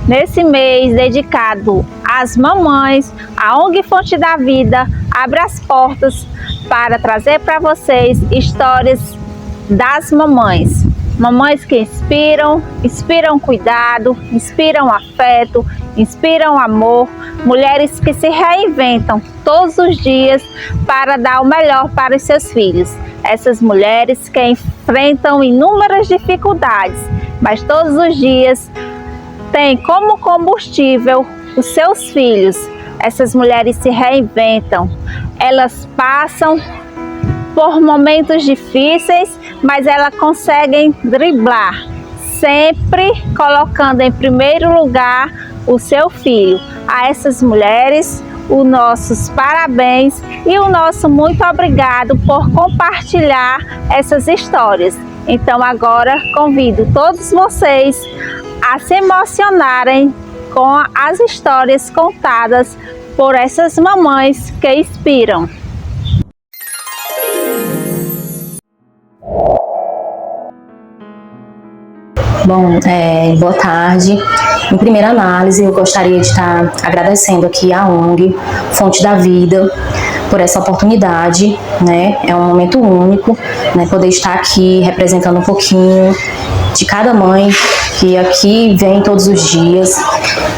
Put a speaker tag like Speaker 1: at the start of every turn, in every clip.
Speaker 1: Nesse mês dedicado às mamães, a ONG Fonte da Vida abre as portas para trazer para vocês histórias das mamães. Mamães que inspiram cuidado, inspiram afeto, inspiram amor. Mulheres que se reinventam todos os dias para dar o melhor para os seus filhos. Essas mulheres que enfrentam inúmeras dificuldades, mas todos os dias têm como combustível os seus filhos. Essas mulheres se reinventam, elas passam por momentos difíceis, mas elas conseguem driblar, sempre colocando em primeiro lugar o seu filho. A essas mulheres, os nossos parabéns e o nosso muito obrigado por compartilhar essas histórias. Então agora convido todos vocês a se emocionarem com as histórias contadas por essas mamães que inspiram.
Speaker 2: Bom, boa tarde. Em primeira análise, eu gostaria de estar agradecendo aqui à ONG Fonte da Vida por essa oportunidade, né? É um momento único, né? Poder estar aqui representando um pouquinho de cada mãe que aqui vem todos os dias,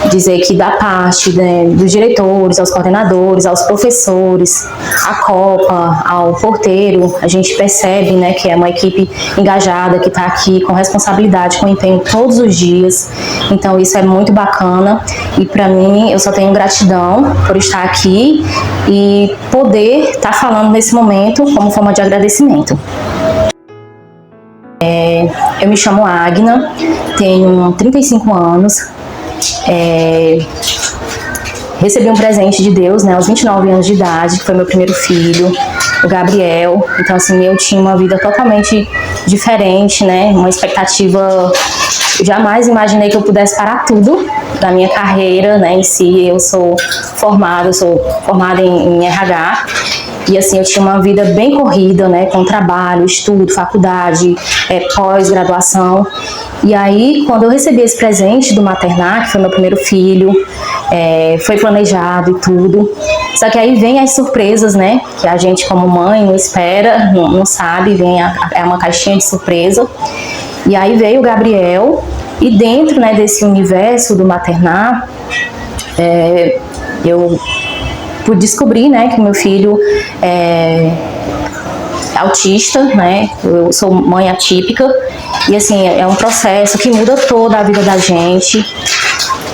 Speaker 2: dizer que da parte, né, dos diretores, aos coordenadores, aos professores, à Copa, ao porteiro, a gente percebe, né, que é uma equipe engajada, que está aqui com responsabilidade, com empenho todos os dias. Então isso é muito bacana e para mim eu só tenho gratidão por estar aqui e poder estar falando nesse momento como forma de agradecimento. Eu me chamo Agna, tenho 35 anos, recebi um presente de Deus, né, aos 29 anos de idade, que foi meu primeiro filho, o Gabriel. Então assim, eu tinha uma vida totalmente diferente, né, uma expectativa, eu jamais imaginei que eu pudesse parar tudo da minha carreira, né, em si. Eu sou formada em RH. E assim, eu tinha uma vida bem corrida, né, com trabalho, estudo, faculdade, pós-graduação. E aí, quando eu recebi esse presente do maternar, que foi meu primeiro filho, foi planejado e tudo. Só que aí vem as surpresas, né, que a gente como mãe não espera, não sabe, é uma caixinha de surpresa. E aí veio o Gabriel, e dentro, né, desse universo do maternar, eu pude descobrir, né, que meu filho é autista, né, eu sou mãe atípica, e assim, é um processo que muda toda a vida da gente.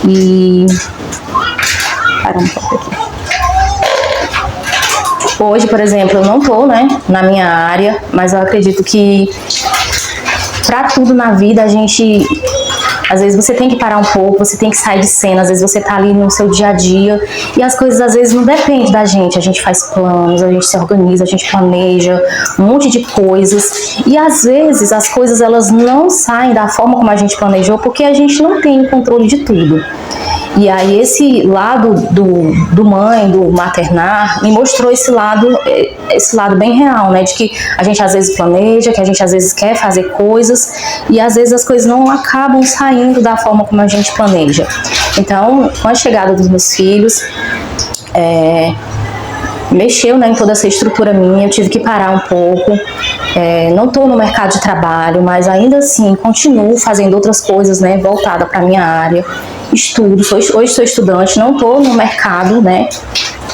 Speaker 2: E caramba, aqui. Hoje, por exemplo, eu não tô, né, na minha área, mas eu acredito que para tudo na vida a gente, às vezes você tem que parar um pouco, você tem que sair de cena, às vezes você tá ali no seu dia a dia e as coisas às vezes não dependem da gente, a gente faz planos, a gente se organiza, a gente planeja um monte de coisas e às vezes as coisas elas não saem da forma como a gente planejou porque a gente não tem o controle de tudo. E aí esse lado do maternar, me mostrou esse lado bem real, né? De que a gente às vezes planeja, que a gente às vezes quer fazer coisas e às vezes as coisas não acabam saindo da forma como a gente planeja. Então, com a chegada dos meus filhos, mexeu, né, em toda essa estrutura minha, eu tive que parar um pouco. Não estou no mercado de trabalho, mas ainda assim continuo fazendo outras coisas, né, voltada para a minha área. Estudo, hoje sou estudante, não estou no mercado, né,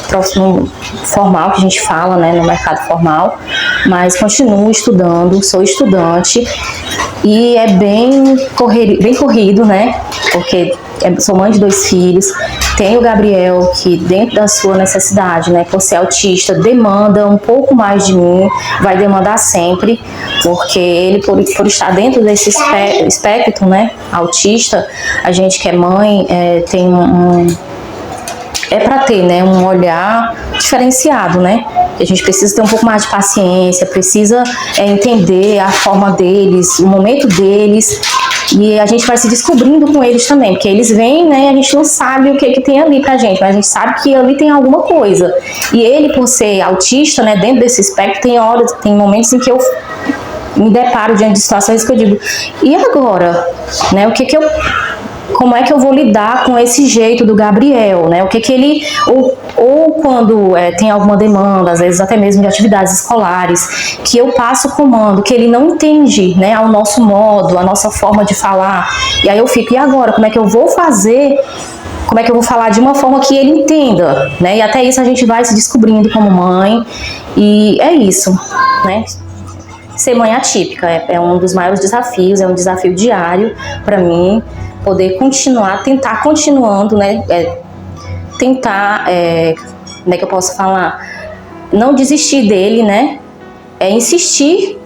Speaker 2: próximo formal, que a gente fala, né, no mercado formal, mas continuo estudando, sou estudante e é bem corrido, né, porque sou mãe de 2 filhos, tenho o Gabriel que dentro da sua necessidade, né, por ser autista, demanda um pouco mais de mim, vai demandar sempre, porque ele por estar dentro desse espectro, né, autista, a gente que é mãe tem para ter, né, um olhar diferenciado, né? A gente precisa ter um pouco mais de paciência, precisa entender a forma deles, o momento deles, e a gente vai se descobrindo com eles também, porque eles vêm, né, e a gente não sabe o que tem ali pra gente, mas a gente sabe que ali tem alguma coisa. E ele, por ser autista, né, dentro desse espectro, tem momentos em que eu me deparo diante de situações que eu digo, e agora? Né, como é que eu vou lidar com esse jeito do Gabriel, né? O que ele, ou quando tem alguma demanda, às vezes até mesmo de atividades escolares, que eu passo o comando, que ele não entende, né, ao nosso modo, a nossa forma de falar, e aí eu fico, e agora, como é que eu vou fazer? Como é que eu vou falar de uma forma que ele entenda, né? E até isso a gente vai se descobrindo como mãe, e é isso, né? Ser mãe atípica é um dos maiores desafios, é um desafio diário para mim, poder continuar, tentar continuando, né? Tentar, como é que eu posso falar? Não desistir dele, né? Insistir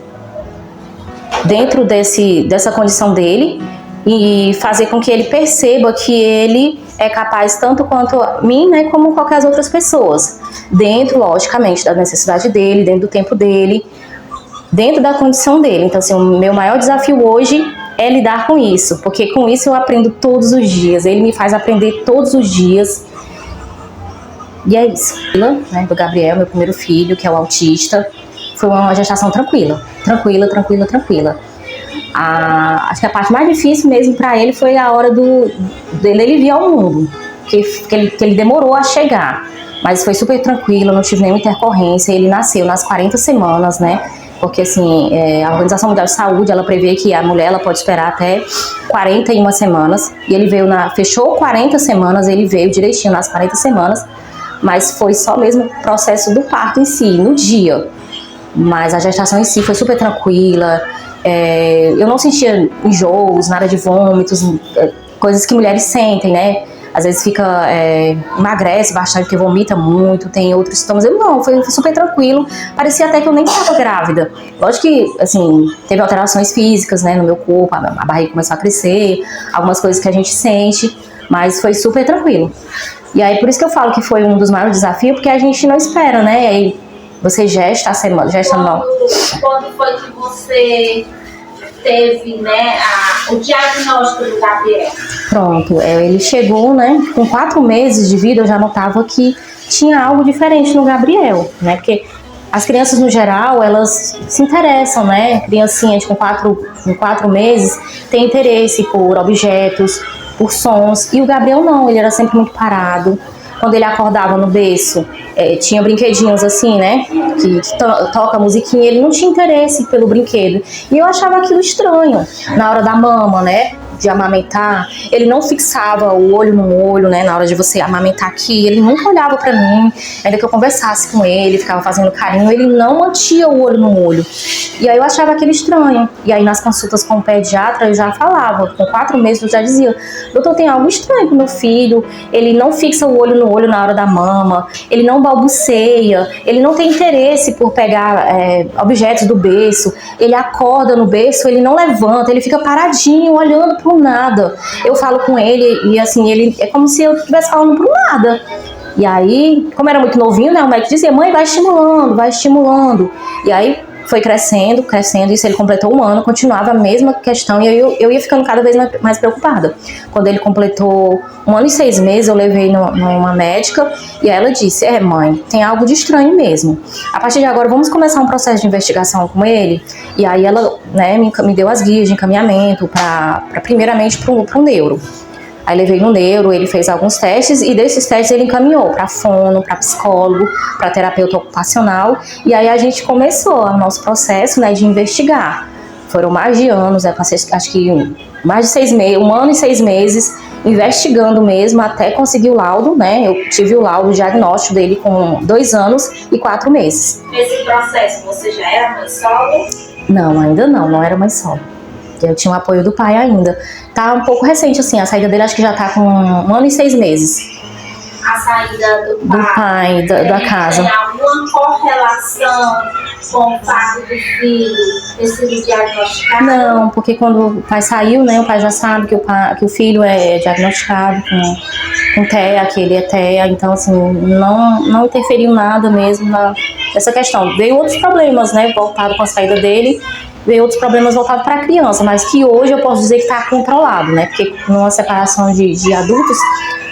Speaker 2: dentro dessa condição dele e fazer com que ele perceba que ele é capaz tanto quanto a mim, né, como qualquer outras pessoas, dentro, logicamente, da necessidade dele, dentro do tempo dele, dentro da condição dele. Então, assim, o meu maior desafio hoje é lidar com isso, porque com isso eu aprendo todos os dias, ele me faz aprender todos os dias, e é isso. Né, do Gabriel, meu primeiro filho, que é o autista, foi uma gestação tranquila. Acho que a parte mais difícil mesmo para ele foi a hora dele vir ao mundo, que ele demorou a chegar, mas foi super tranquilo, não tive nenhuma intercorrência. Ele nasceu nas 40 semanas, né? Porque assim, a Organização Mundial de Saúde, ela prevê que a mulher ela pode esperar até 41 semanas, e ele veio fechou 40 semanas, ele veio direitinho nas 40 semanas, mas foi só mesmo o processo do parto em si, no dia. Mas a gestação em si foi super tranquila. Eu não sentia enjoos, nada de vômitos, coisas que mulheres sentem, né? Às vezes emagrece bastante, porque vomita muito, tem outros sintomas. Eu não, foi super tranquilo. Parecia até que eu nem estava grávida. Lógico que, assim, teve alterações físicas, né, no meu corpo, a barriga começou a crescer, algumas coisas que a gente sente, mas foi super tranquilo. E aí, por isso que eu falo que foi um dos maiores desafios, porque a gente não espera, né? Aí, você gesta a semana,
Speaker 1: Quando foi que você teve, né, o diagnóstico do Gabriel?
Speaker 2: Pronto, ele chegou, né, com 4 meses de vida, eu já notava que tinha algo diferente no Gabriel, né, porque as crianças no geral, elas se interessam, né, criancinhas com 4 meses tem interesse por objetos, por sons, e o Gabriel não, ele era sempre muito parado. Quando ele acordava no berço, tinha brinquedinhos assim, né, que toca a musiquinha, ele não tinha interesse pelo brinquedo. E eu achava aquilo estranho. Na hora da mama, né, de amamentar, ele não fixava o olho no olho, né, na hora de você amamentar aqui, ele nunca olhava pra mim, ainda que eu conversasse com ele, ficava fazendo carinho, ele não mantinha o olho no olho. E aí eu achava aquilo estranho. E aí nas consultas com o pediatra eu já falava, com 4 meses eu já dizia, doutor, tem algo estranho com meu filho, ele não fixa o olho no olho na hora da mama, ele não balbuceia, ele não tem interesse por pegar objetos do berço, ele acorda no berço, ele não levanta, ele fica paradinho, olhando pro nada. Eu falo com ele e assim, ele é como se eu estivesse falando pro nada. E aí, como era muito novinho, né, o médico dizia, mãe, vai estimulando. E aí foi crescendo, isso ele completou 1 ano, continuava a mesma questão, e eu ia ficando cada vez mais preocupada. Quando ele completou 1 ano e 6 meses, eu levei numa médica, e ela disse, mãe, tem algo de estranho mesmo. A partir de agora, vamos começar um processo de investigação com ele. E aí ela, né, me deu as guias de encaminhamento primeiramente para o neuro. Aí levei no neuro, ele fez alguns testes e desses testes ele encaminhou para fono, para psicólogo, para terapeuta ocupacional, e aí a gente começou o nosso processo, né, de investigar. Foram mais de anos, acho que mais de 6 meses, 1 ano e 6 meses, investigando mesmo até conseguir o laudo, né? Eu tive o laudo diagnóstico dele com 2 anos e 4 meses.
Speaker 1: Nesse processo, você já era mãe solo?
Speaker 2: Não, ainda não era mãe solo. Eu tinha o apoio do pai ainda. Tá um pouco recente, assim, a saída dele acho que já tá com 1 ano e 6 meses.
Speaker 1: A saída do pai
Speaker 2: da casa.
Speaker 1: Tem alguma correlação com o fato do filho ter sido diagnosticado?
Speaker 2: Não, porque quando o pai saiu, né, o pai já sabe que o filho é diagnosticado com TEA, que ele é TEA, então assim, não interferiu nada mesmo nessa questão. Veio outros problemas, né, voltado com a saída dele, veio outros problemas voltados para a criança, mas que hoje eu posso dizer que está controlado, né, porque numa separação de adultos,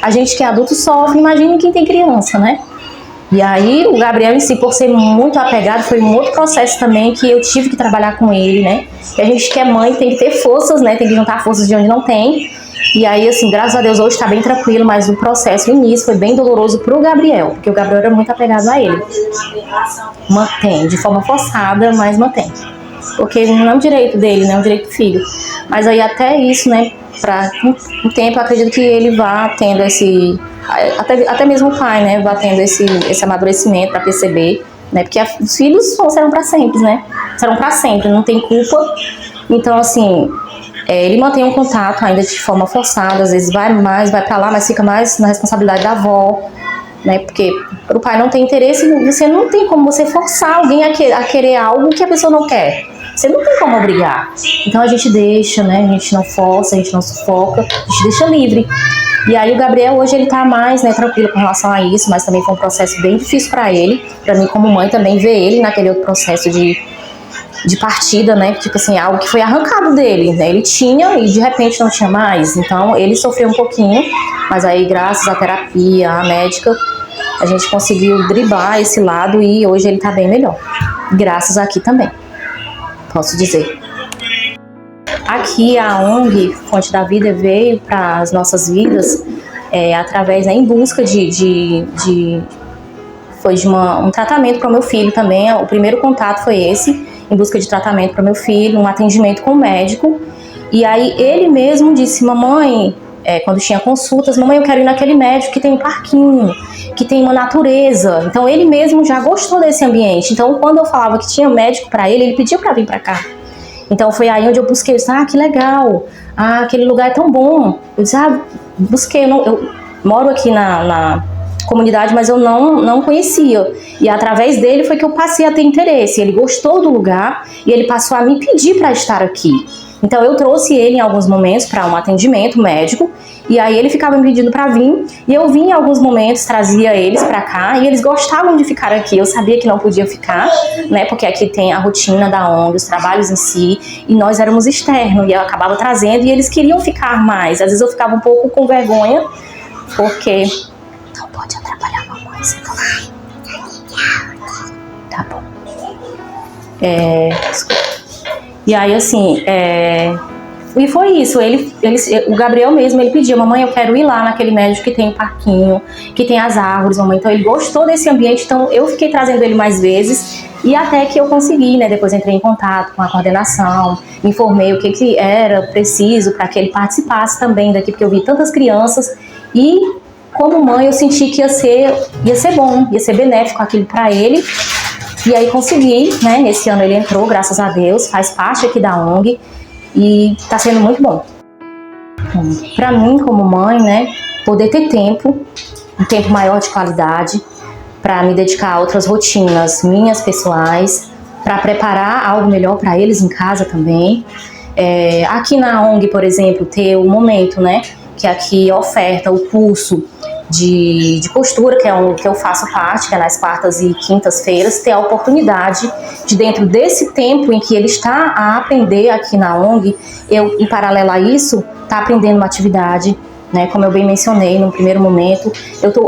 Speaker 2: a gente que é adulto sofre, imagina quem tem criança, né. E aí o Gabriel em si, por ser muito apegado, foi um outro processo também que eu tive que trabalhar com ele, né, que a gente que é mãe tem que ter forças, né, tem que juntar forças de onde não tem. E aí, assim, graças a Deus, hoje tá bem tranquilo, mas o processo, o início foi bem doloroso pro Gabriel, porque o Gabriel era muito apegado a ele. Mantém, de forma forçada, mas mantém. Porque não é um direito dele, não é um direito do filho. Mas aí até isso, né, pra um tempo, eu acredito que ele vá tendo esse... Até mesmo o pai, né, vá tendo esse amadurecimento pra perceber, né, porque os filhos serão pra sempre, né? Serão pra sempre, não tem culpa. Então, assim... ele mantém um contato ainda de forma forçada, às vezes vai pra lá, mas fica mais na responsabilidade da avó, né? Porque o pai não tem interesse, você não tem como você forçar alguém a querer algo que a pessoa não quer. Você não tem como obrigar. Então a gente deixa, né? A gente não força, a gente não sufoca, a gente deixa livre. E aí o Gabriel hoje ele tá mais, né, tranquilo com relação a isso, mas também foi um processo bem difícil pra ele. Pra mim como mãe também ver ele naquele outro processo de partida, né, tipo assim, algo que foi arrancado dele, né, ele tinha e de repente não tinha mais, então ele sofreu um pouquinho, mas aí graças à terapia, à médica, a gente conseguiu driblar esse lado e hoje ele tá bem melhor, graças aqui também, posso dizer. Aqui a ONG Fonte da Vida veio para as nossas vidas através, né, em busca foi de um tratamento para o meu filho também, o primeiro contato foi esse, em busca de tratamento para meu filho, um atendimento com o médico. E aí ele mesmo disse, mamãe, quando tinha consultas, mamãe, eu quero ir naquele médico que tem um parquinho, que tem uma natureza. Então ele mesmo já gostou desse ambiente. Então quando eu falava que tinha médico para ele pedia para vir para cá. Então foi aí onde eu busquei, eu disse, que legal, aquele lugar é tão bom. Eu disse, busquei, eu moro aqui na comunidade, mas eu não conhecia. E através dele foi que eu passei a ter interesse. Ele gostou do lugar e ele passou a me pedir para estar aqui. Então eu trouxe ele em alguns momentos para um atendimento médico e aí ele ficava me pedindo para vir e eu vim em alguns momentos, trazia eles para cá e eles gostavam de ficar aqui. Eu sabia que não podia ficar, né? Porque aqui tem a rotina da ONG, os trabalhos em si e nós éramos externos e eu acabava trazendo e eles queriam ficar mais. Às vezes eu ficava um pouco com vergonha porque não pode atrapalhar a mamãe, você tá lá. Tá bom. Desculpa. E aí, assim, e foi isso. O Gabriel mesmo, ele pedia, mamãe, eu quero ir lá naquele médico que tem um parquinho, que tem as árvores, mamãe. Então, ele gostou desse ambiente, então eu fiquei trazendo ele mais vezes. E até que eu consegui, né? Depois entrei em contato com a coordenação, informei o que era preciso para que ele participasse também daqui, porque eu vi tantas crianças e... como mãe, eu senti que ia ser bom, ia ser benéfico aquilo para ele. E aí consegui, né? Esse ano ele entrou, graças a Deus, faz parte aqui da ONG e tá sendo muito bom. Para mim, como mãe, né? Poder ter um tempo maior de qualidade, para me dedicar a outras rotinas minhas pessoais, para preparar algo melhor para eles em casa também. Aqui na ONG, por exemplo, ter o momento, né? Que aqui oferta o curso de costura, que eu faço parte, que é nas quartas e quintas-feiras, ter a oportunidade de, dentro desse tempo em que ele está a aprender aqui na ONG, eu, em paralelo a isso, tá aprendendo uma atividade, né, como eu bem mencionei no primeiro momento.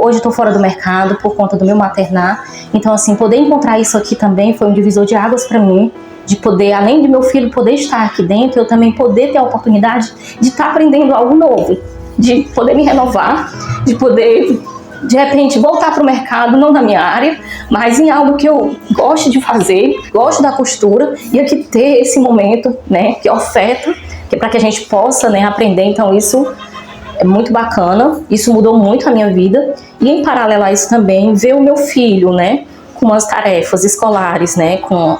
Speaker 2: Hoje eu tô fora do mercado por conta do meu maternar, então assim, poder encontrar isso aqui também foi um divisor de águas para mim, de poder, além de meu filho poder estar aqui dentro, eu também poder ter a oportunidade de estar aprendendo algo novo, de poder me renovar, de poder, de repente, voltar para o mercado, não na minha área, mas em algo que eu gosto de fazer, gosto da costura, e aqui ter esse momento, né, que oferta, que é para que a gente possa, né, aprender. Então isso é muito bacana, isso mudou muito a minha vida, e em paralelo a isso também, ver o meu filho, né, com as tarefas escolares, né, com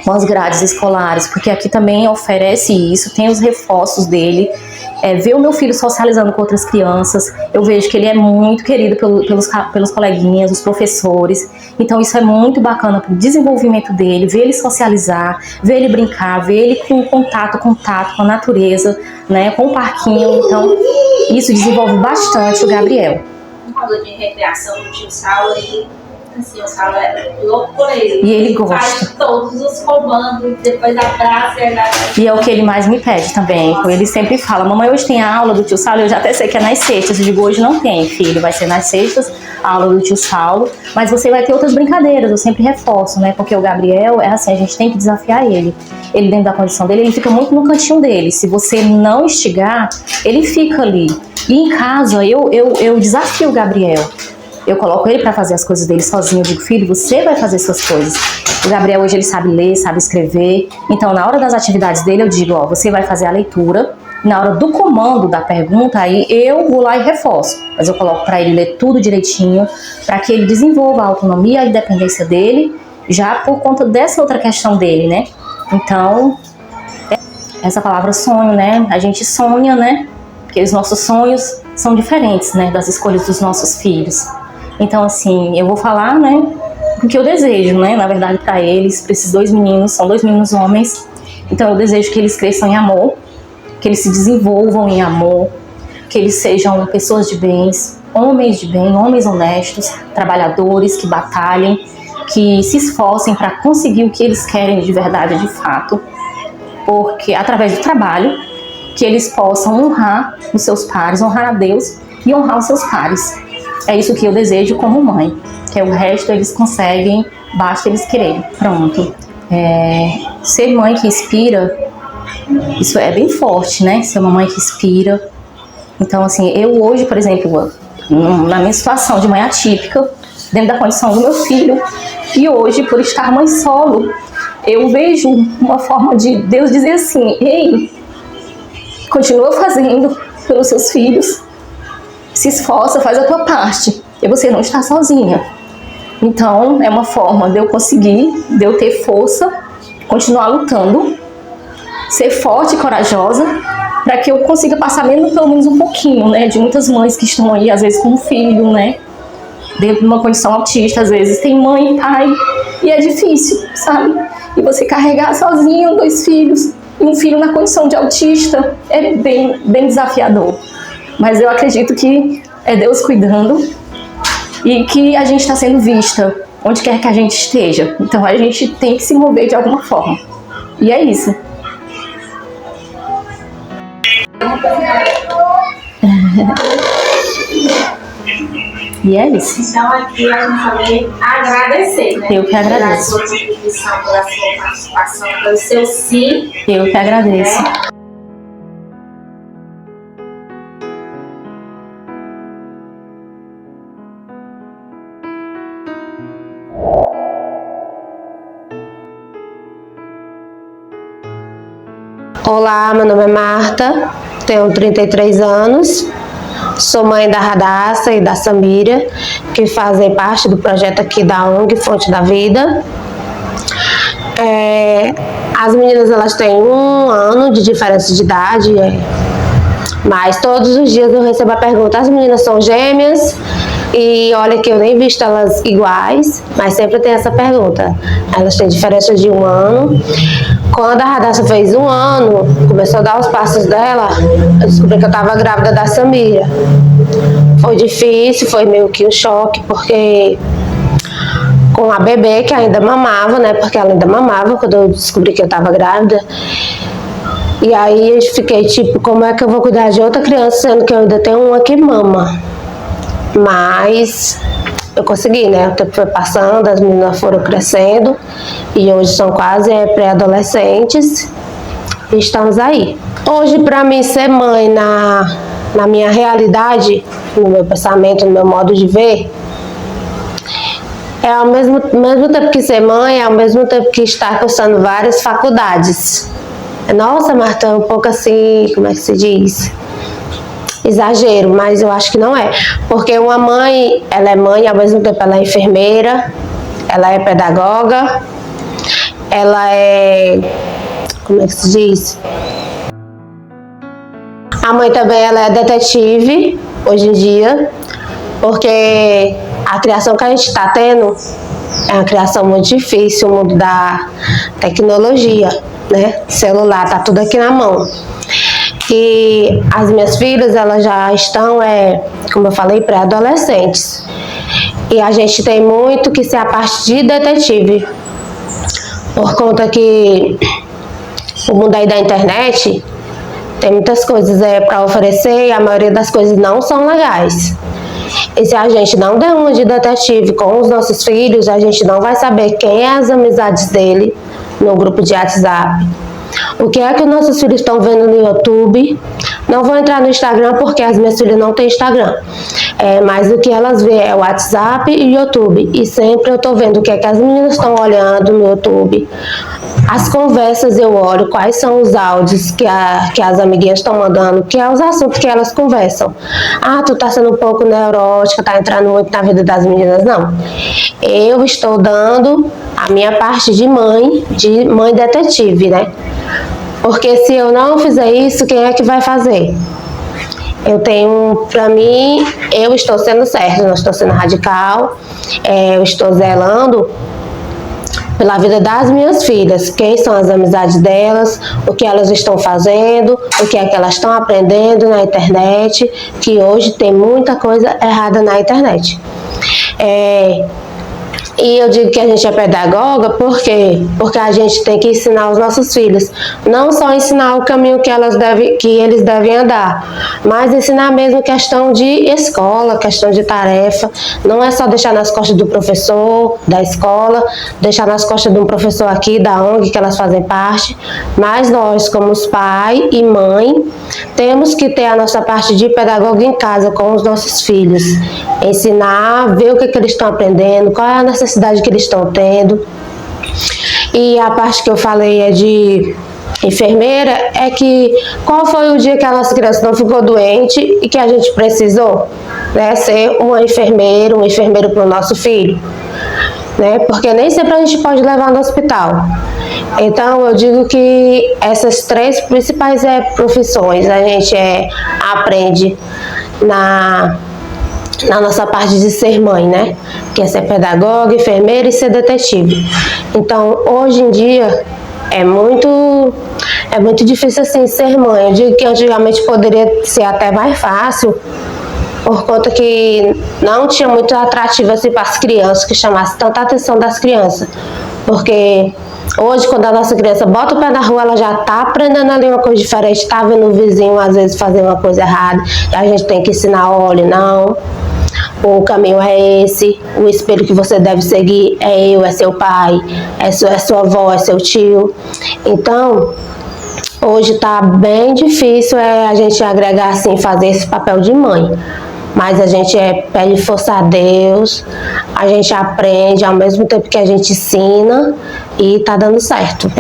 Speaker 2: as grades escolares, porque aqui também oferece isso, tem os reforços dele, ver o meu filho socializando com outras crianças, eu vejo que ele é muito querido pelos coleguinhas, os professores, então isso é muito bacana para o desenvolvimento dele, ver ele socializar, ver ele brincar, ver ele com contato com a natureza, né, com o parquinho, então isso desenvolve bastante o Gabriel.
Speaker 1: Uma aula de recreação no tio Saulo e Assim, o Saulo é louco por ele.
Speaker 2: E ele gosta.
Speaker 1: Faz todos os comandos, depois abraça
Speaker 2: e é o que ele mais me pede também. Nossa. Ele sempre fala, mamãe, hoje tem a aula do tio Saulo. Eu já até sei que é nas sextas. Eu digo, hoje não tem, filho. Vai ser nas sextas, a aula do tio Saulo. Mas você vai ter outras brincadeiras. Eu sempre reforço, né? Porque o Gabriel é assim, a gente tem que desafiar ele. Ele dentro da condição dele, ele fica muito no cantinho dele. Se você não instigar, ele fica ali. E em casa, eu desafio o Gabriel. Eu coloco ele para fazer as coisas dele sozinho. Eu digo, filho, você vai fazer suas coisas. O Gabriel hoje ele sabe ler, sabe escrever. Então, na hora das atividades dele, eu digo, ó, você vai fazer a leitura. Na hora do comando da pergunta, aí eu vou lá e reforço. Mas eu coloco para ele ler tudo direitinho, para que ele desenvolva a autonomia e a independência dele, já por conta dessa outra questão dele, né? Então, essa palavra sonho, né? A gente sonha, né? Porque os nossos sonhos são diferentes, né? Das escolhas dos nossos filhos. Então, assim, eu vou falar, né, o que eu desejo, né, na verdade, para eles, para esses 2 meninos, são 2 meninos homens. Então, eu desejo que eles cresçam em amor, que eles se desenvolvam em amor, que eles sejam pessoas de bens, homens de bem, homens honestos, trabalhadores, que batalhem, que se esforcem para conseguir o que eles querem de verdade, de fato, porque através do trabalho, que eles possam honrar os seus pares, honrar a Deus e honrar os seus pares. É isso que eu desejo como mãe, que o resto eles conseguem, basta eles quererem. Pronto. Ser mãe que inspira, isso é bem forte, né? Ser uma mãe que inspira. Então, assim, eu hoje, por exemplo, na minha situação de mãe atípica, dentro da condição do meu filho, e hoje, por estar mãe solo, eu vejo uma forma de Deus dizer assim, ei, continua fazendo pelos seus filhos, se esforça, faz a tua parte, e você não está sozinha. Então, é uma forma de eu conseguir, de eu ter força, continuar lutando, ser forte e corajosa, para que eu consiga passar mesmo pelo menos um pouquinho, né, de muitas mães que estão aí, às vezes com um filho, né, dentro de uma condição autista, às vezes tem mãe e pai, e é difícil, sabe? E você carregar sozinho 2 filhos, e um filho na condição de autista, é bem desafiador. Mas eu acredito que é Deus cuidando e que a gente está sendo vista onde quer que a gente esteja. Então a gente tem que se mover de alguma forma. E é isso. E é isso.
Speaker 1: Então aqui a gente também agradecer, né?
Speaker 2: Eu que agradeço.
Speaker 1: Pela sua contribuição, pela sua participação, pelo seu sim.
Speaker 2: Eu que agradeço.
Speaker 3: Olá, meu nome é Marta, tenho 33 anos, sou mãe da Radassa e da Samira, que fazem parte do projeto aqui da ONG Fonte da Vida. As meninas elas têm 1 ano de diferença de idade, mas todos os dias eu recebo a pergunta, as meninas são gêmeas? E olha que eu nem visto elas iguais, mas sempre tem essa pergunta. Elas têm diferença de 1 ano. Quando a Radassa fez 1 ano, começou a dar os passos dela, eu descobri que eu estava grávida da Samira. Foi difícil, foi meio que um choque, porque com a bebê que ainda mamava, né? Porque ela ainda mamava quando eu descobri que eu estava grávida. E aí eu fiquei tipo, como é que eu vou cuidar de outra criança, sendo que eu ainda tenho uma que mama? Mas eu consegui, né? O tempo foi passando, as meninas foram crescendo e hoje são quase pré-adolescentes e estamos aí. Hoje, para mim, ser mãe na minha realidade, no meu pensamento, no meu modo de ver, é ao mesmo tempo que ser mãe, é ao mesmo tempo que estar cursando várias faculdades. Nossa, Marta, é um pouco assim, como é que se diz? Exagero, mas eu acho que não é, porque uma mãe, ela é mãe, ao mesmo tempo ela é enfermeira, ela é pedagoga, ela é, como é que se diz? A mãe também ela é detetive, hoje em dia, porque a criação que a gente está tendo é uma criação muito difícil, o mundo da tecnologia, né? Celular, tá tudo aqui na mão. E as minhas filhas, elas já estão, como eu falei, pré-adolescentes. E a gente tem muito que ser a parte de detetive, por conta que o mundo aí da internet tem muitas coisas para oferecer e a maioria das coisas não são legais. E se a gente não der uma de detetive com os nossos filhos, a gente não vai saber quem é as amizades dele no grupo de WhatsApp. O que é que os nossos filhos estão vendo no YouTube? Não vou entrar no Instagram porque as minhas filhas não têm Instagram. Mas o que elas veem é o WhatsApp e o YouTube. E sempre eu estou vendo o que é que as meninas estão olhando no YouTube. As conversas eu olho, quais são os áudios que as amiguinhas estão mandando, que é os assuntos que elas conversam. Ah, tu tá sendo um pouco neurótica, tá entrando muito na vida das meninas. Não. Eu estou dando a minha parte de mãe detetive, né? Porque se eu não fizer isso, quem é que vai fazer? Eu tenho, pra mim, eu estou sendo certa, não estou sendo radical, eu estou zelando pela vida das minhas filhas, quem são as amizades delas, o que elas estão fazendo, o que é que elas estão aprendendo na internet, que hoje tem muita coisa errada na internet. E eu digo que a gente é pedagoga porque a gente tem que ensinar os nossos filhos, não só ensinar o caminho que eles devem andar, mas ensinar mesmo questão de escola, questão de tarefa. Não é só deixar nas costas do professor da escola, deixar nas costas de um professor aqui da ONG que elas fazem parte, mas nós, como os pai e mãe, temos que ter a nossa parte de pedagoga em casa com os nossos filhos, ensinar, ver o que eles estão aprendendo, qual é a necessidade que eles estão tendo. E a parte que eu falei é de enfermeira, é que qual foi o dia que a nossa criança não ficou doente e que a gente precisou, né, ser uma enfermeira, um enfermeiro para o nosso filho, né, porque nem sempre a gente pode levar no hospital. Então eu digo que essas três principais profissões a gente aprende na nossa parte de ser mãe, né? Que é ser pedagoga, enfermeira e ser detetive. Então, hoje em dia, é muito difícil assim ser mãe. Eu digo que antigamente poderia ser até mais fácil, por conta que não tinha muito atrativo assim para as crianças, que chamasse tanta atenção das crianças. Porque hoje, quando a nossa criança bota o pé na rua, ela já está aprendendo ali uma coisa diferente, está vendo o vizinho às vezes fazer uma coisa errada, e a gente tem que ensinar, olha, não, o caminho é esse, o espelho que você deve seguir é seu pai, é sua avó, é seu tio. Então, hoje está bem difícil a gente agregar assim, fazer esse papel de mãe. Mas a gente pede força a Deus, a gente aprende ao mesmo tempo que a gente ensina e tá dando certo.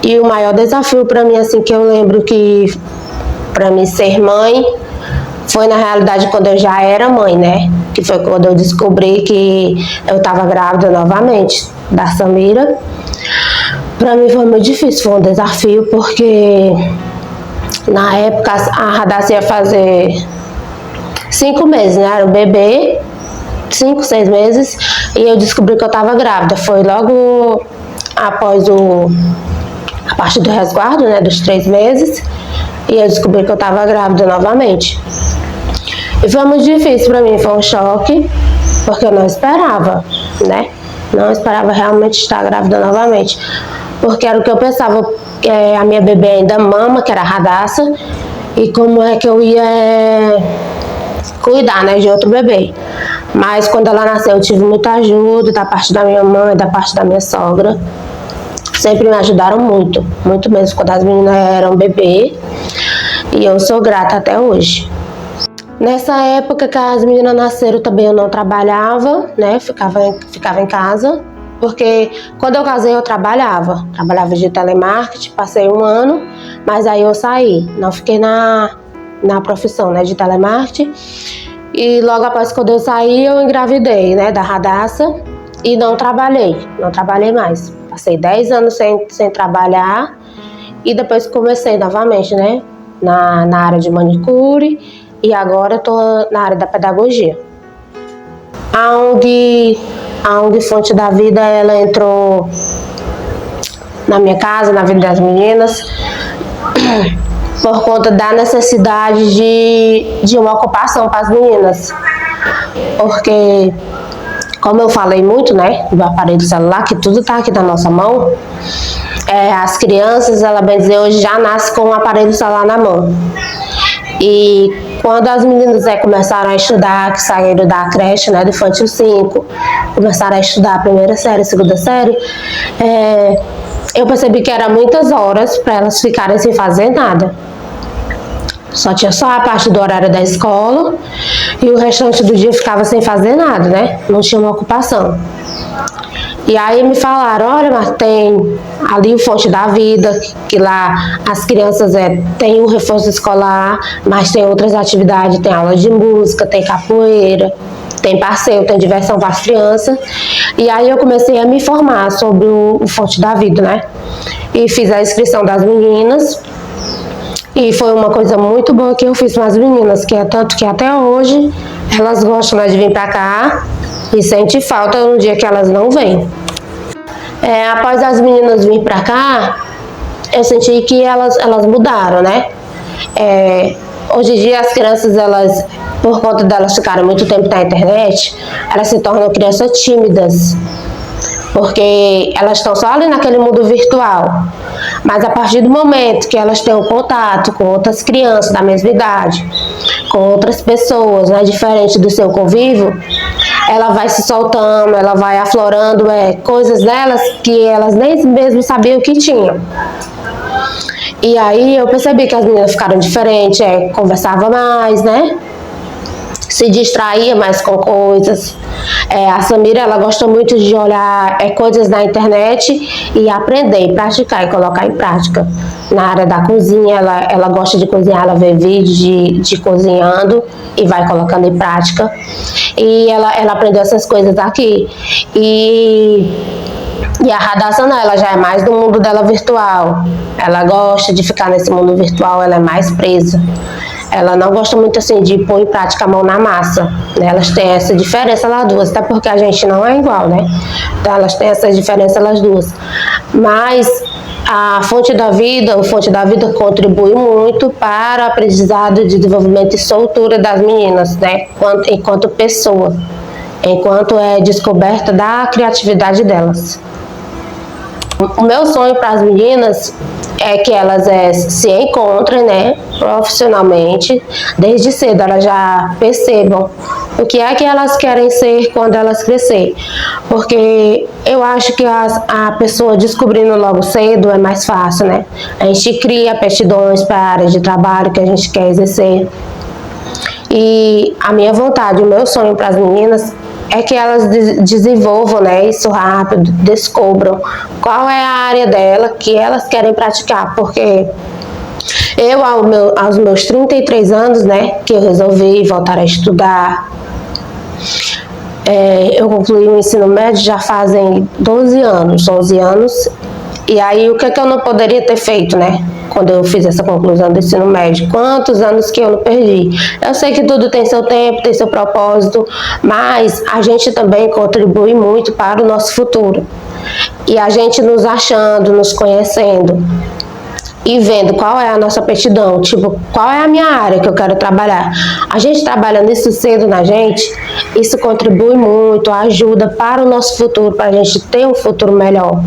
Speaker 3: E o maior desafio para mim, assim, que eu lembro que para mim ser mãe foi na realidade quando eu já era mãe, né? Que foi quando eu descobri que eu estava grávida novamente da Samira. Para mim foi muito difícil, foi um desafio, porque na época a Radassa ia fazer 5 meses, né? Era um bebê, 5, 6 meses, e eu descobri que eu estava grávida. Foi logo após a parte do resguardo, né? Dos 3 meses, e eu descobri que eu estava grávida novamente. E foi muito difícil para mim, foi um choque, porque eu não esperava, né? Não esperava realmente estar grávida novamente, porque era o que eu pensava, a minha bebê ainda mama, que era a Radassa, e como é que eu ia cuidar, né, de outro bebê. Mas quando ela nasceu, eu tive muita ajuda da parte da minha mãe, da parte da minha sogra. Sempre me ajudaram muito, muito mesmo, quando as meninas eram bebê. E eu sou grata até hoje. Nessa época que as meninas nasceram também eu não trabalhava, né, ficava em casa. Porque quando eu casei eu trabalhava de telemarketing, passei 1 ano, mas aí eu saí, não fiquei na profissão, né, de telemarketing. E logo após quando eu saí, eu engravidei, né, da Radassa, e não trabalhei mais. Passei 10 anos sem trabalhar, e depois comecei novamente, né, na área de manicure, e agora estou na área da pedagogia. A ONG Fonte da Vida, ela entrou na minha casa, na vida das meninas, por conta da necessidade de uma ocupação para as meninas. porque, como eu falei muito, né, do aparelho celular, que tudo tá aqui na nossa mão, as crianças, ela bem dizer, hoje já nascem com o aparelho celular na mão. E quando as meninas começaram a estudar, que saíram da creche, né, do Infantil 5, começaram a estudar a primeira série, a segunda série, eu percebi que era muitas horas para elas ficarem sem fazer nada. Só tinha só a parte do horário da escola e o restante do dia ficava sem fazer nada, né? Não tinha uma ocupação. E aí me falaram, olha, mas tem ali o Fonte da Vida, que lá as crianças tem o reforço escolar, mas tem outras atividades, tem aula de música, tem capoeira, tem passeio, tem diversão para as crianças. E aí eu comecei a me informar sobre o Fonte da Vida, né? E fiz a inscrição das meninas. E foi uma coisa muito boa que eu fiz com as meninas, que é tanto que até hoje elas gostam, né, de vir para cá e sente falta no dia que elas não vêm. Após as meninas virem para cá, eu senti que elas mudaram, né? Hoje em dia as crianças, elas, por conta delas ficarem muito tempo na internet, elas se tornam crianças tímidas, porque elas estão só ali naquele mundo virtual. Mas a partir do momento que elas têm um contato com outras crianças da mesma idade, com outras pessoas, né, diferente do seu convívio, ela vai se soltando, ela vai aflorando coisas delas que elas nem mesmo sabiam que tinham. E aí eu percebi que as meninas ficaram diferentes, conversavam mais, né? Se distraía mais com coisas. A Samira, ela gosta muito de olhar coisas na internet e aprender, praticar e colocar em prática. Na área da cozinha, ela gosta de cozinhar, ela vê vídeos de cozinhando e vai colocando em prática. E ela aprendeu essas coisas aqui. E a Radassa não, ela já é mais do mundo dela virtual. Ela gosta de ficar nesse mundo virtual, ela é mais presa. Ela não gosta muito assim de pôr em prática a mão na massa, né? Elas têm essa diferença elas duas, até porque a gente não é igual, né? Então elas têm essa diferença elas duas. Mas a Fonte da Vida, o Fonte da Vida contribui muito para o aprendizado de desenvolvimento e soltura das meninas, né? Enquanto pessoa, enquanto descoberta da criatividade delas. O meu sonho para as meninas é que elas se encontrem, né, profissionalmente, desde cedo, elas já percebam o que é que elas querem ser quando elas crescerem. Porque eu acho que a pessoa descobrindo logo cedo é mais fácil, né? A gente cria aptidões para a área de trabalho que a gente quer exercer. E a minha vontade, o meu sonho para as meninas é que elas desenvolvam, né, isso rápido, descubram qual é a área dela que elas querem praticar, porque eu, aos meus 33 anos, né, que eu resolvi voltar a estudar, eu concluí o ensino médio já fazem 11 anos, e aí o que eu não poderia ter feito, né? Quando eu fiz essa conclusão do ensino médio, quantos anos que eu não perdi. Eu sei que tudo tem seu tempo, tem seu propósito, mas a gente também contribui muito para o nosso futuro. E a gente nos achando, nos conhecendo e vendo qual é a nossa aptidão, tipo, qual é a minha área que eu quero trabalhar. A gente trabalhando isso cedo na gente, isso contribui muito, ajuda para o nosso futuro, para a gente ter um futuro melhor.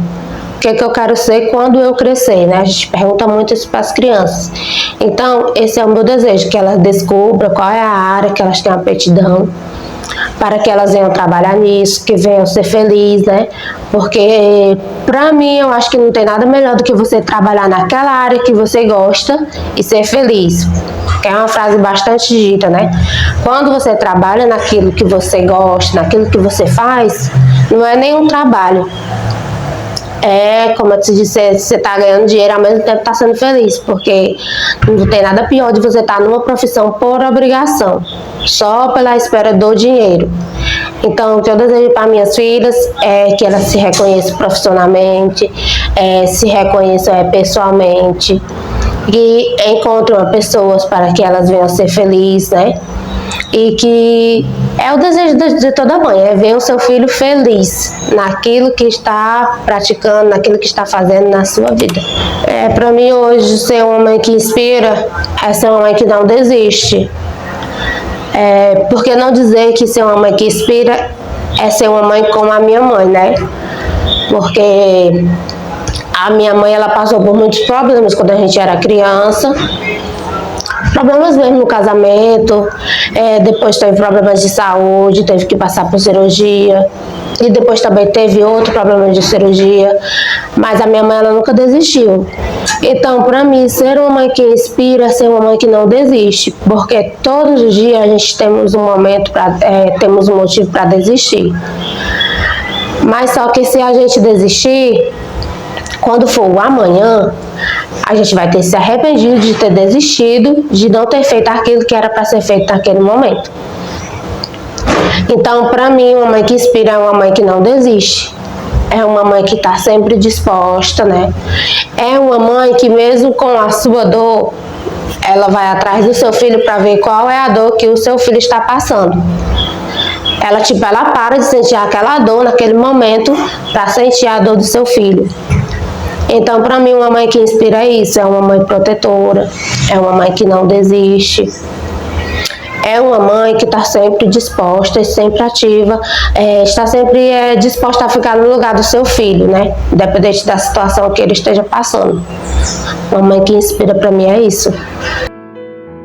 Speaker 3: O que eu quero ser quando eu crescer, né? A gente pergunta muito isso para as crianças. Então, esse é o meu desejo, que elas descubram qual é a área que elas têm aptidão, para que elas venham trabalhar nisso, que venham ser felizes, né? Porque, para mim, eu acho que não tem nada melhor do que você trabalhar naquela área que você gosta e ser feliz. Que é uma frase bastante dita, né? Quando você trabalha naquilo que você gosta, naquilo que você faz, não é nenhum trabalho. Como eu te disse, você está ganhando dinheiro, ao mesmo tempo está sendo feliz, porque não tem nada pior de você estar numa profissão por obrigação, só pela espera do dinheiro. Então, o que eu desejo para minhas filhas é que elas se reconheçam profissionalmente, se reconheçam pessoalmente, e encontrem pessoas para que elas venham ser felizes, né? E que é o desejo de toda mãe, ver o seu filho feliz naquilo que está praticando, naquilo que está fazendo na sua vida. Para mim hoje, ser uma mãe que inspira é ser uma mãe que não desiste. Por que não dizer que ser uma mãe que inspira é ser uma mãe como a minha mãe, né? Porque a minha mãe, ela passou por muitos problemas quando a gente era criança. Problemas mesmo no casamento, depois teve problemas de saúde, teve que passar por cirurgia. E depois também teve outro problema de cirurgia. Mas a minha mãe, ela nunca desistiu. Então, para mim, ser uma mãe que inspira é ser uma mãe que não desiste. Porque todos os dias a gente temos um momento, temos um motivo para desistir. Mas só que se a gente desistir, quando for o amanhã, a gente vai ter se arrependido de ter desistido, de não ter feito aquilo que era para ser feito naquele momento. Então, para mim, uma mãe que inspira é uma mãe que não desiste. É uma mãe que está sempre disposta, né? É uma mãe que mesmo com a sua dor, ela vai atrás do seu filho para ver qual é a dor que o seu filho está passando. Ela para de sentir aquela dor naquele momento para sentir a dor do seu filho. Então, para mim, uma mãe que inspira é isso, é uma mãe protetora, é uma mãe que não desiste, é uma mãe que está sempre disposta e sempre ativa, está sempre disposta a ficar no lugar do seu filho, né? Independente da situação que ele esteja passando. Uma mãe que inspira para mim é isso.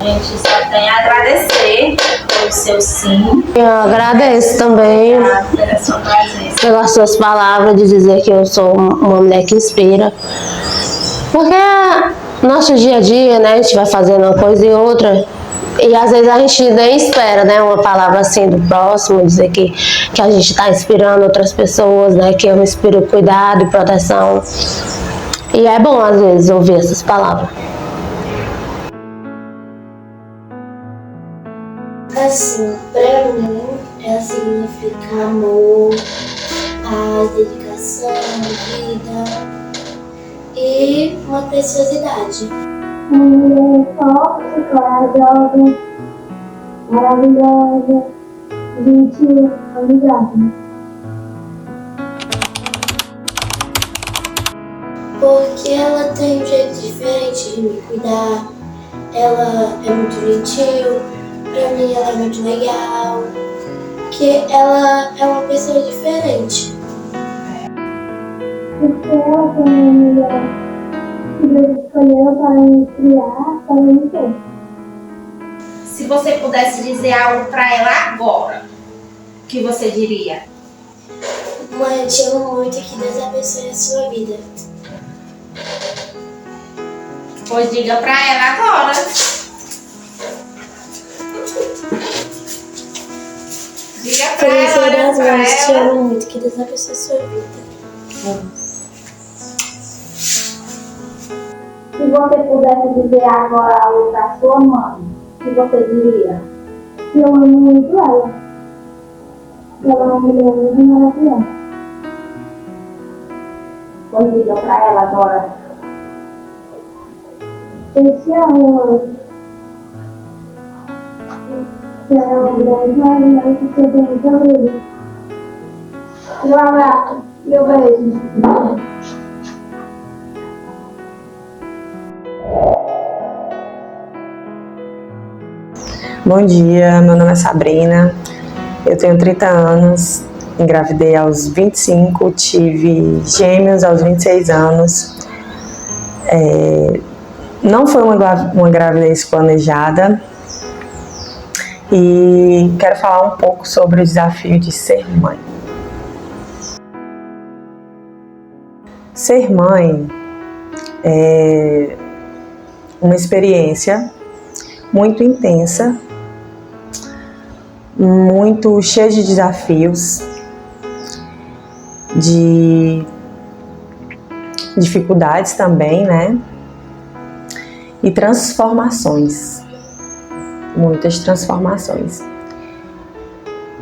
Speaker 1: A gente só tem a agradecer pelo seu sim.
Speaker 3: Eu agradeço também
Speaker 1: Pela sua presença.
Speaker 3: pelas suas palavras de dizer que eu sou uma mulher que inspira. Porque nosso dia a dia, né, a gente vai fazendo uma coisa e outra, e às vezes a gente nem espera, né, uma palavra assim do próximo, dizer que a gente está inspirando outras pessoas, né, que eu inspiro cuidado e proteção. E é bom às vezes ouvir essas palavras.
Speaker 4: Assim, pra mim, ela significa amor, paz, dedicação, vida e uma preciosidade. Uma mulher forte, corajosa, maravilhosa, gentil, amigável. Porque ela tem um jeito diferente de me cuidar, ela é muito gentil. Pra mim ela é muito legal, que ela é uma pessoa diferente. Porque ela foi uma mulher que Deus escolheu para me criar, para me ter.
Speaker 1: Se você pudesse dizer algo para ela agora, o que você diria?
Speaker 4: Mãe, eu te amo muito e que Deus abençoe a sua vida.
Speaker 1: Pois diga para ela agora. Diga pra
Speaker 4: Feliz
Speaker 1: ela,
Speaker 4: Dia das
Speaker 1: pra
Speaker 4: Mães, te
Speaker 1: ela.
Speaker 4: amo muito, que Deus abençoe a sua vida.
Speaker 5: Se você pudesse dizer agora algo para sua mãe, o que você diria?
Speaker 4: Eu amo muito ela. Ela é uma mulher muito maravilhosa.
Speaker 5: Pois diga para ela agora.
Speaker 4: Eu te amo, mãe. Ela é uma mulher muito maravilhosa que você tem muito orgulho.
Speaker 5: Meu abraço, meu beijo.
Speaker 6: Bom dia, meu nome é Sabrina, eu tenho 30 anos, engravidei aos 25, tive gêmeos aos 26 anos. Não foi uma gravidez planejada e quero falar um pouco sobre o desafio de ser mãe. Ser mãe é uma experiência muito intensa, muito cheia de desafios, de dificuldades também, né? E transformações, muitas transformações.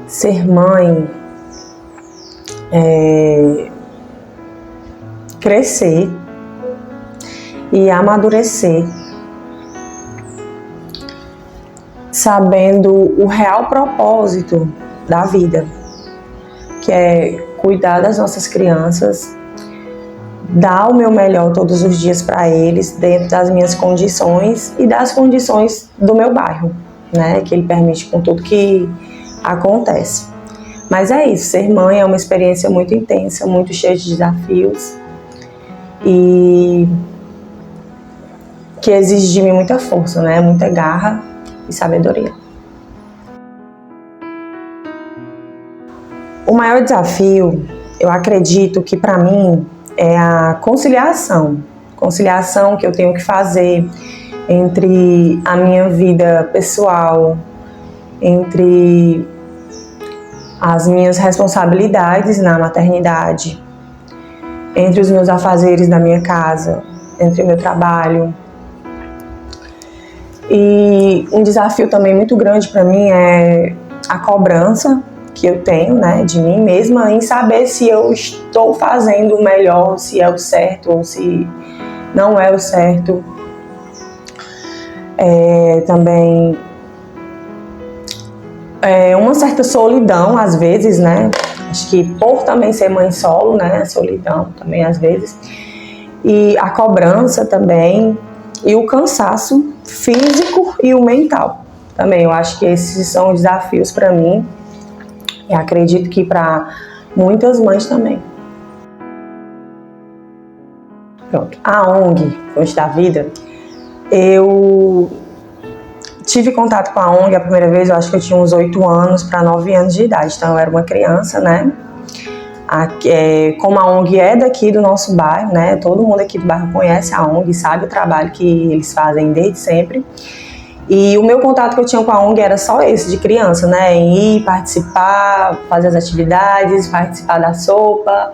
Speaker 6: Ser mãe é crescer e amadurecer, sabendo o real propósito da vida, que é cuidar das nossas crianças, dar o meu melhor todos os dias para eles, dentro das minhas condições e das condições do meu bairro. né, que Ele permite com tudo que acontece. Mas é isso, ser mãe é uma experiência muito intensa, muito cheia de desafios e que exige de mim muita força, né, muita garra e sabedoria. O maior desafio, eu acredito que para mim é a conciliação que eu tenho que fazer entre a minha vida pessoal, entre as minhas responsabilidades na maternidade, entre os meus afazeres da minha casa, entre o meu trabalho. E um desafio também muito grande para mim é a cobrança que eu tenho, né, de mim mesma em saber se eu estou fazendo o melhor, se é o certo ou se não é o certo. Também uma certa solidão às vezes, né? Acho que por também ser mãe solo, né? A solidão também às vezes. E a cobrança também. E o cansaço físico e o mental também. Eu acho que esses são desafios para mim. E acredito que para muitas mães também. Pronto. A ONG Fonte da Vida, eu tive contato com a ONG a primeira vez, eu acho que eu tinha uns 8 anos para 9 anos de idade, então eu era uma criança, né? Como a ONG é daqui do nosso bairro, né? Todo mundo aqui do bairro conhece a ONG, sabe o trabalho que eles fazem desde sempre. E o meu contato que eu tinha com a ONG era só esse, de criança, né? Em ir, participar, fazer as atividades, participar da sopa.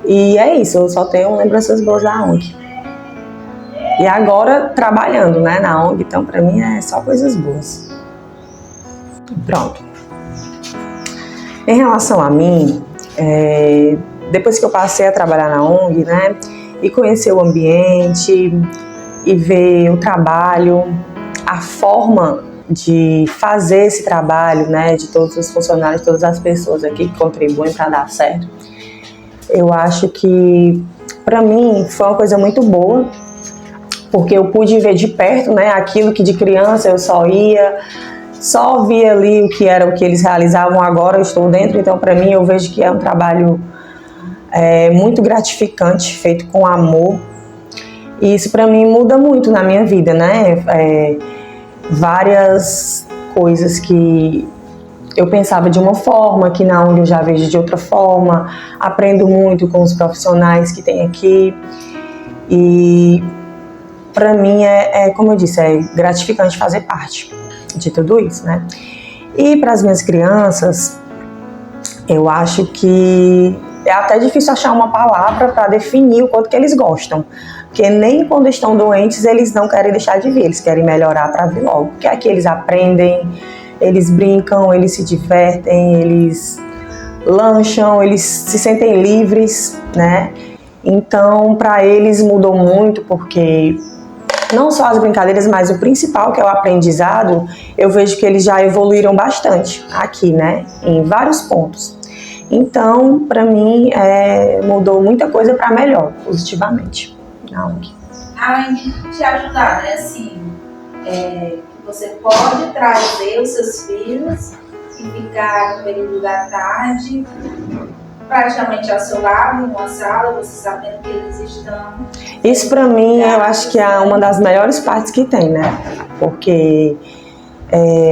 Speaker 6: E é isso, eu só tenho lembranças boas da ONG. E agora trabalhando, né, na ONG, então pra mim é só coisas boas. Pronto. Em relação a mim, depois que eu passei a trabalhar na ONG, né, e conhecer o ambiente, e ver o trabalho, a forma de fazer esse trabalho, né, de todos os funcionários, todas as pessoas aqui que contribuem para dar certo, eu acho que para mim foi uma coisa muito boa, porque eu pude ver de perto, né, aquilo que de criança eu só via ali o que eles realizavam. Agora eu estou dentro, então para mim eu vejo que é um trabalho muito gratificante, feito com amor, e isso para mim muda muito na minha vida, né, várias coisas que eu pensava de uma forma, que na ONG eu já vejo de outra forma, aprendo muito com os profissionais que tem aqui, e para mim como eu disse, é gratificante fazer parte de tudo isso, né? E para as minhas crianças, eu acho que é até difícil achar uma palavra para definir o quanto que eles gostam, porque nem quando estão doentes eles não querem deixar de vir, eles querem melhorar para vir logo, porque aqui eles aprendem, eles brincam, eles se divertem, eles lancham, eles se sentem livres, né? Então, para eles mudou muito, porque não só as brincadeiras, mas o principal, que é o aprendizado, eu vejo que eles já evoluíram bastante aqui, né? Em vários pontos. Então, para mim, mudou muita coisa para melhor, positivamente, na ONG.
Speaker 7: Além de te ajudar, né? Assim, você pode trazer os seus filhos e ficar no período da tarde, praticamente ao seu lado, em uma sala, você sabendo que eles estão...
Speaker 6: Isso para mim, eu acho que é uma das melhores partes que tem, né? Porque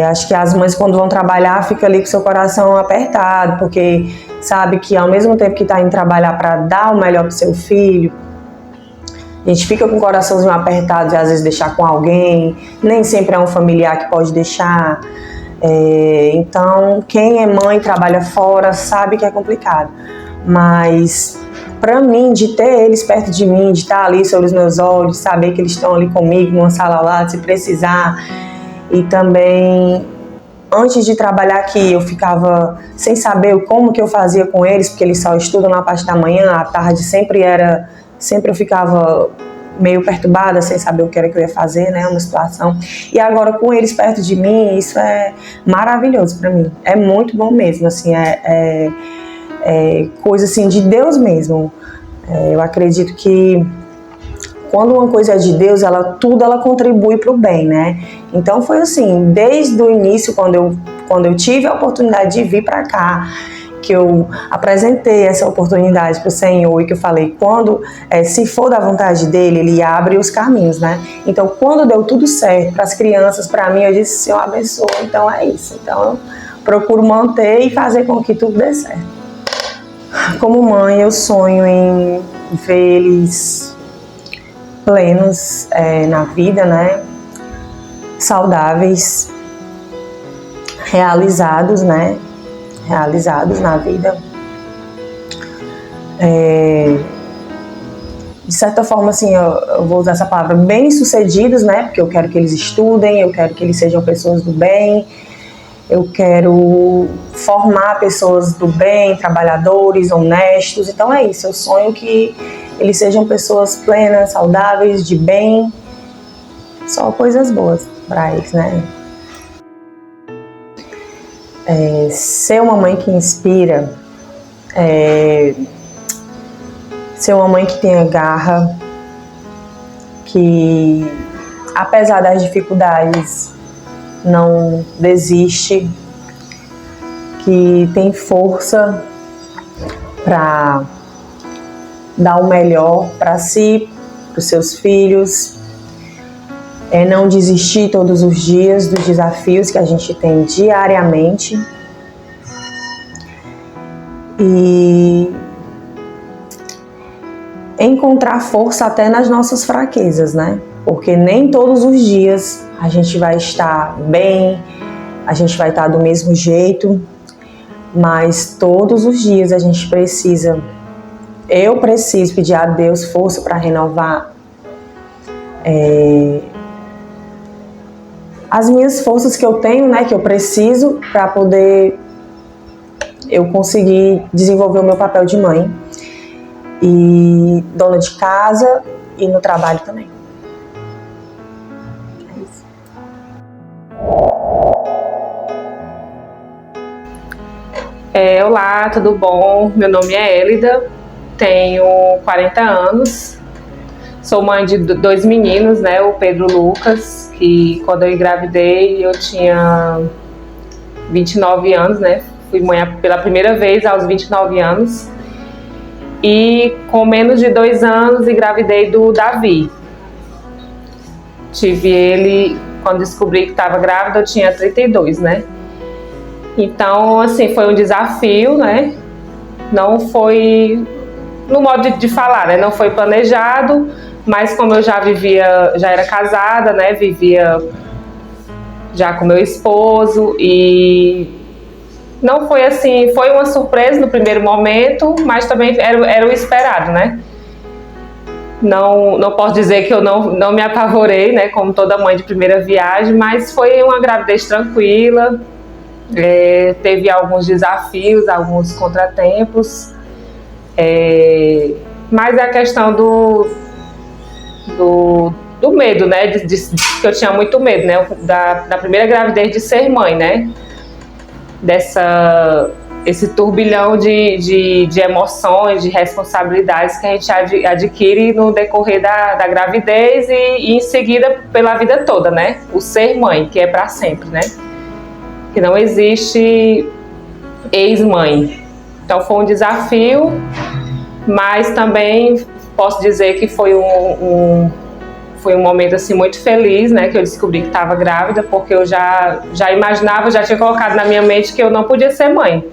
Speaker 6: acho que as mães, quando vão trabalhar, ficam ali com seu coração apertado, porque sabe que ao mesmo tempo que está indo trabalhar para dar o melhor para o seu filho, a gente fica com o coraçãozinho apertado de às vezes deixar com alguém, nem sempre é um familiar que pode deixar. Então, quem é mãe, trabalha fora, sabe que é complicado. Mas, para mim, de ter eles perto de mim, de estar ali sobre os meus olhos, saber que eles estão ali comigo, numa sala lá, se precisar. E também, antes de trabalhar aqui, eu ficava sem saber como que eu fazia com eles, porque eles só estudam na parte da manhã, à tarde sempre eu ficava meio perturbada, sem saber o que era que eu ia fazer, né, uma situação. E agora com eles perto de mim, isso é maravilhoso para mim. É muito bom mesmo, assim, coisa assim de Deus mesmo. Eu acredito que quando uma coisa é de Deus, tudo ela contribui para o bem, né? Então foi assim, desde o início, quando eu tive a oportunidade de vir para cá, que eu apresentei essa oportunidade para o Senhor e que eu falei, se for da vontade dele, ele abre os caminhos, né? Então, quando deu tudo certo para as crianças, para mim, eu disse, Senhor, abençoa, então é isso. Então, eu procuro manter e fazer com que tudo dê certo. Como mãe, eu sonho em ver eles plenos na vida, né? Saudáveis, realizados, né? Realizados na vida. De certa forma, assim, eu vou usar essa palavra, bem-sucedidos, né? Porque eu quero que eles estudem, eu quero que eles sejam pessoas do bem, eu quero formar pessoas do bem, trabalhadores, honestos. Então é isso, eu sonho que eles sejam pessoas plenas, saudáveis, de bem, só coisas boas para eles, né? Ser uma mãe que inspira, ser uma mãe que tenha garra, que apesar das dificuldades não desiste, que tem força para dar o melhor para si, para os seus filhos, não desistir todos os dias dos desafios que a gente tem diariamente e encontrar força até nas nossas fraquezas, né? Porque nem todos os dias a gente vai estar bem, a gente vai estar do mesmo jeito, mas todos os dias a gente precisa, eu preciso pedir a Deus força para renovar as minhas forças que eu tenho, né, que eu preciso para poder eu conseguir desenvolver o meu papel de mãe e dona de casa e no trabalho também. É isso.
Speaker 8: Olá, tudo bom? Meu nome é Élida, tenho 40 anos, sou mãe de 2 meninos, né, o Pedro e o Lucas, que quando eu engravidei eu tinha 29 anos, né, fui mãe pela primeira vez aos 29 anos e com menos de 2 anos engravidei do Davi. Tive ele, quando descobri que estava grávida, eu tinha 32, né? Então, assim, foi um desafio, né? Não foi, no modo de falar, né? Não foi planejado, mas como eu já era casada, né? Vivia já com meu esposo e não foi assim, foi uma surpresa no primeiro momento, mas também era o esperado, né? Não posso dizer que eu não me apavorei, né? Como toda mãe de primeira viagem, mas foi uma gravidez tranquila. Teve alguns desafios, alguns contratempos, mas é a questão do medo, né? Que eu tinha muito medo, né? Da primeira gravidez de ser mãe, né? Esse turbilhão de emoções, de responsabilidades que a gente adquire no decorrer da gravidez e em seguida pela vida toda, né? O ser mãe, que é para sempre, né? Que não existe ex-mãe. Então foi um desafio, mas também posso dizer que foi um momento assim muito feliz, né, que eu descobri que estava grávida, porque eu já imaginava, já tinha colocado na minha mente que eu não podia ser mãe,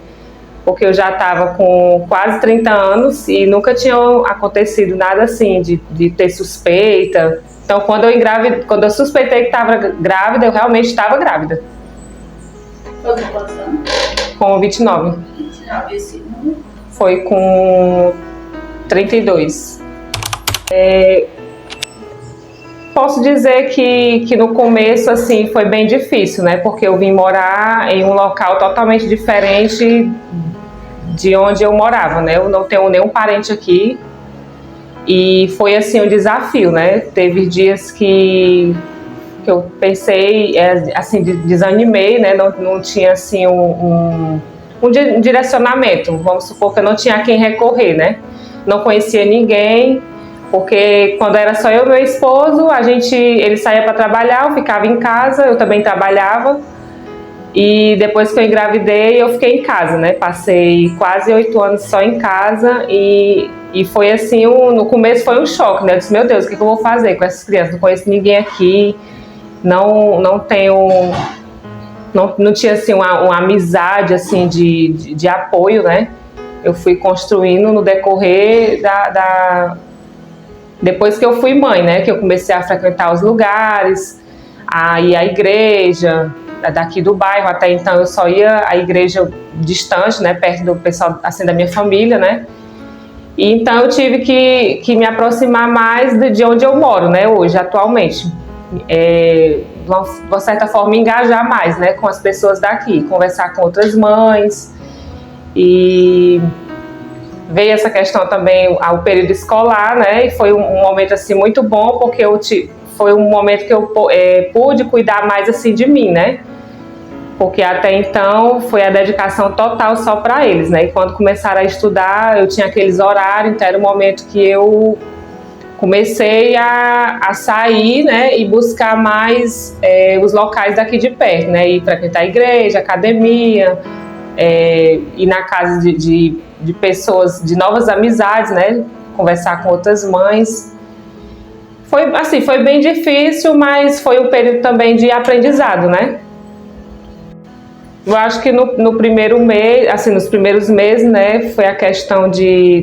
Speaker 8: porque eu já estava com quase 30 anos e nunca tinha acontecido nada assim de ter suspeita. Então quando eu suspeitei que estava grávida, eu realmente estava grávida.
Speaker 7: Foi com quantos anos?
Speaker 8: Com 29.
Speaker 7: 29, esse número?
Speaker 8: Foi com 32. Posso dizer que no começo, assim, foi bem difícil, né? Porque eu vim morar em um local totalmente diferente de onde eu morava, né? Eu não tenho nenhum parente aqui. E foi, assim, um desafio, né? Teve dias que eu pensei, assim, desanimei, né? Não tinha, assim, um direcionamento. Vamos supor que eu não tinha a quem recorrer, né? Não conhecia ninguém, Porque quando era só eu e meu esposo, ele saía para trabalhar, eu ficava em casa, eu também trabalhava. E depois que eu engravidei, eu fiquei em casa, né? Passei quase 8 anos só em casa e foi assim, no começo foi um choque, né? Eu disse, meu Deus, o que eu vou fazer com essas crianças? Não conheço ninguém aqui, não tinha assim uma amizade assim de apoio, né? Eu fui construindo no decorrer depois que eu fui mãe, né? Que eu comecei a frequentar os lugares, a ir à igreja daqui do bairro. Até então eu só ia à igreja distante, né? Perto do pessoal assim da minha família, né? E então eu tive que me aproximar mais de onde eu moro, né? Hoje, atualmente. De uma certa forma engajar mais, né? Com as pessoas daqui, conversar com outras mães. E veio essa questão também ao período escolar, né? E foi um momento assim muito bom, porque foi um momento que eu pude cuidar mais assim de mim, né? Porque até então foi a dedicação total só para eles, né? E quando começaram a estudar, eu tinha aqueles horários, então era o momento que eu comecei a sair, né? E buscar mais os locais daqui de perto, né? Ir frequentar a igreja, academia, ir na casa de pessoas, de novas amizades, né? Conversar com outras mães. Foi bem difícil, mas foi um período também de aprendizado, né? Eu acho que no primeiro mês, assim, nos primeiros meses, né, foi a questão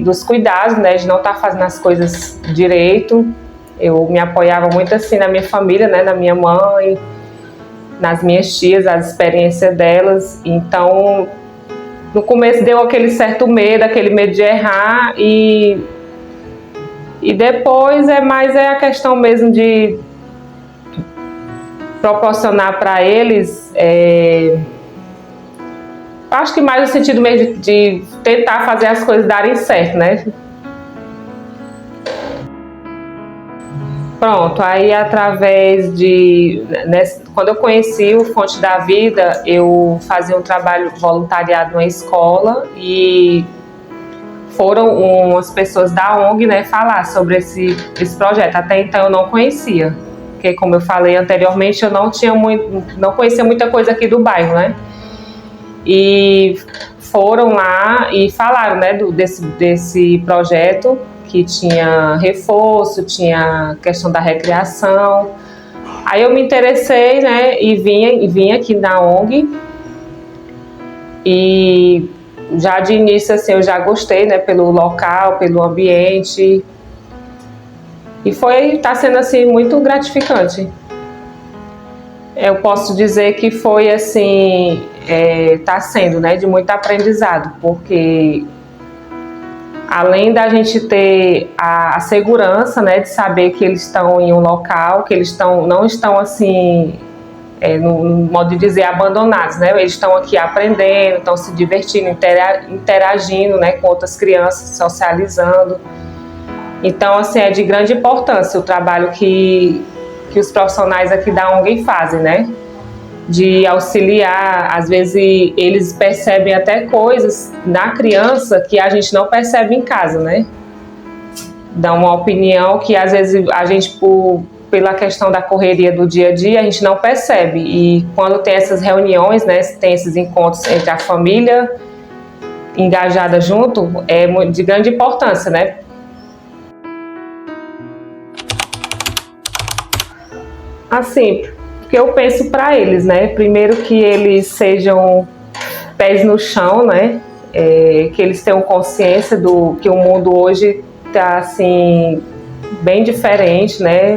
Speaker 8: dos cuidados, né, de não estar fazendo as coisas direito. Eu me apoiava muito assim na minha família, né, na minha mãe, nas minhas tias, as experiências delas. Então, no começo deu aquele certo medo, aquele medo de errar e depois é a questão mesmo de proporcionar para eles, acho que mais no sentido mesmo de tentar fazer as coisas darem certo, né? Pronto, aí através quando eu conheci o Fonte da Vida, eu fazia um trabalho voluntariado numa escola e foram umas pessoas da ONG, né, falar sobre esse projeto. Até então eu não conhecia, porque como eu falei anteriormente, eu não conhecia muita coisa aqui do bairro, né? E foram lá e falaram, né, desse projeto, que tinha reforço, tinha questão da recreação. Aí eu me interessei, né, e vim aqui na ONG. E já de início, assim, eu já gostei, né, pelo local, pelo ambiente. E tá sendo, assim, muito gratificante. Eu posso dizer que foi, assim, tá sendo, né, de muito aprendizado, porque além da gente ter a segurança, né, de saber que eles estão em um local, que eles não estão assim, no modo de dizer, abandonados, né? Eles estão aqui aprendendo, estão se divertindo, interagindo, né, com outras crianças, socializando. Então, assim, é de grande importância o trabalho que os profissionais aqui da ONG fazem, né? De auxiliar, às vezes eles percebem até coisas na criança que a gente não percebe em casa, né? Dão uma opinião que às vezes a gente, pela questão da correria do dia a dia, a gente não percebe. E quando tem essas reuniões, né, tem esses encontros entre a família engajada junto, é de grande importância, né? Assim, que eu penso para eles, né? Primeiro que eles sejam pés no chão, né? Que eles tenham consciência que o mundo hoje está assim bem diferente, né?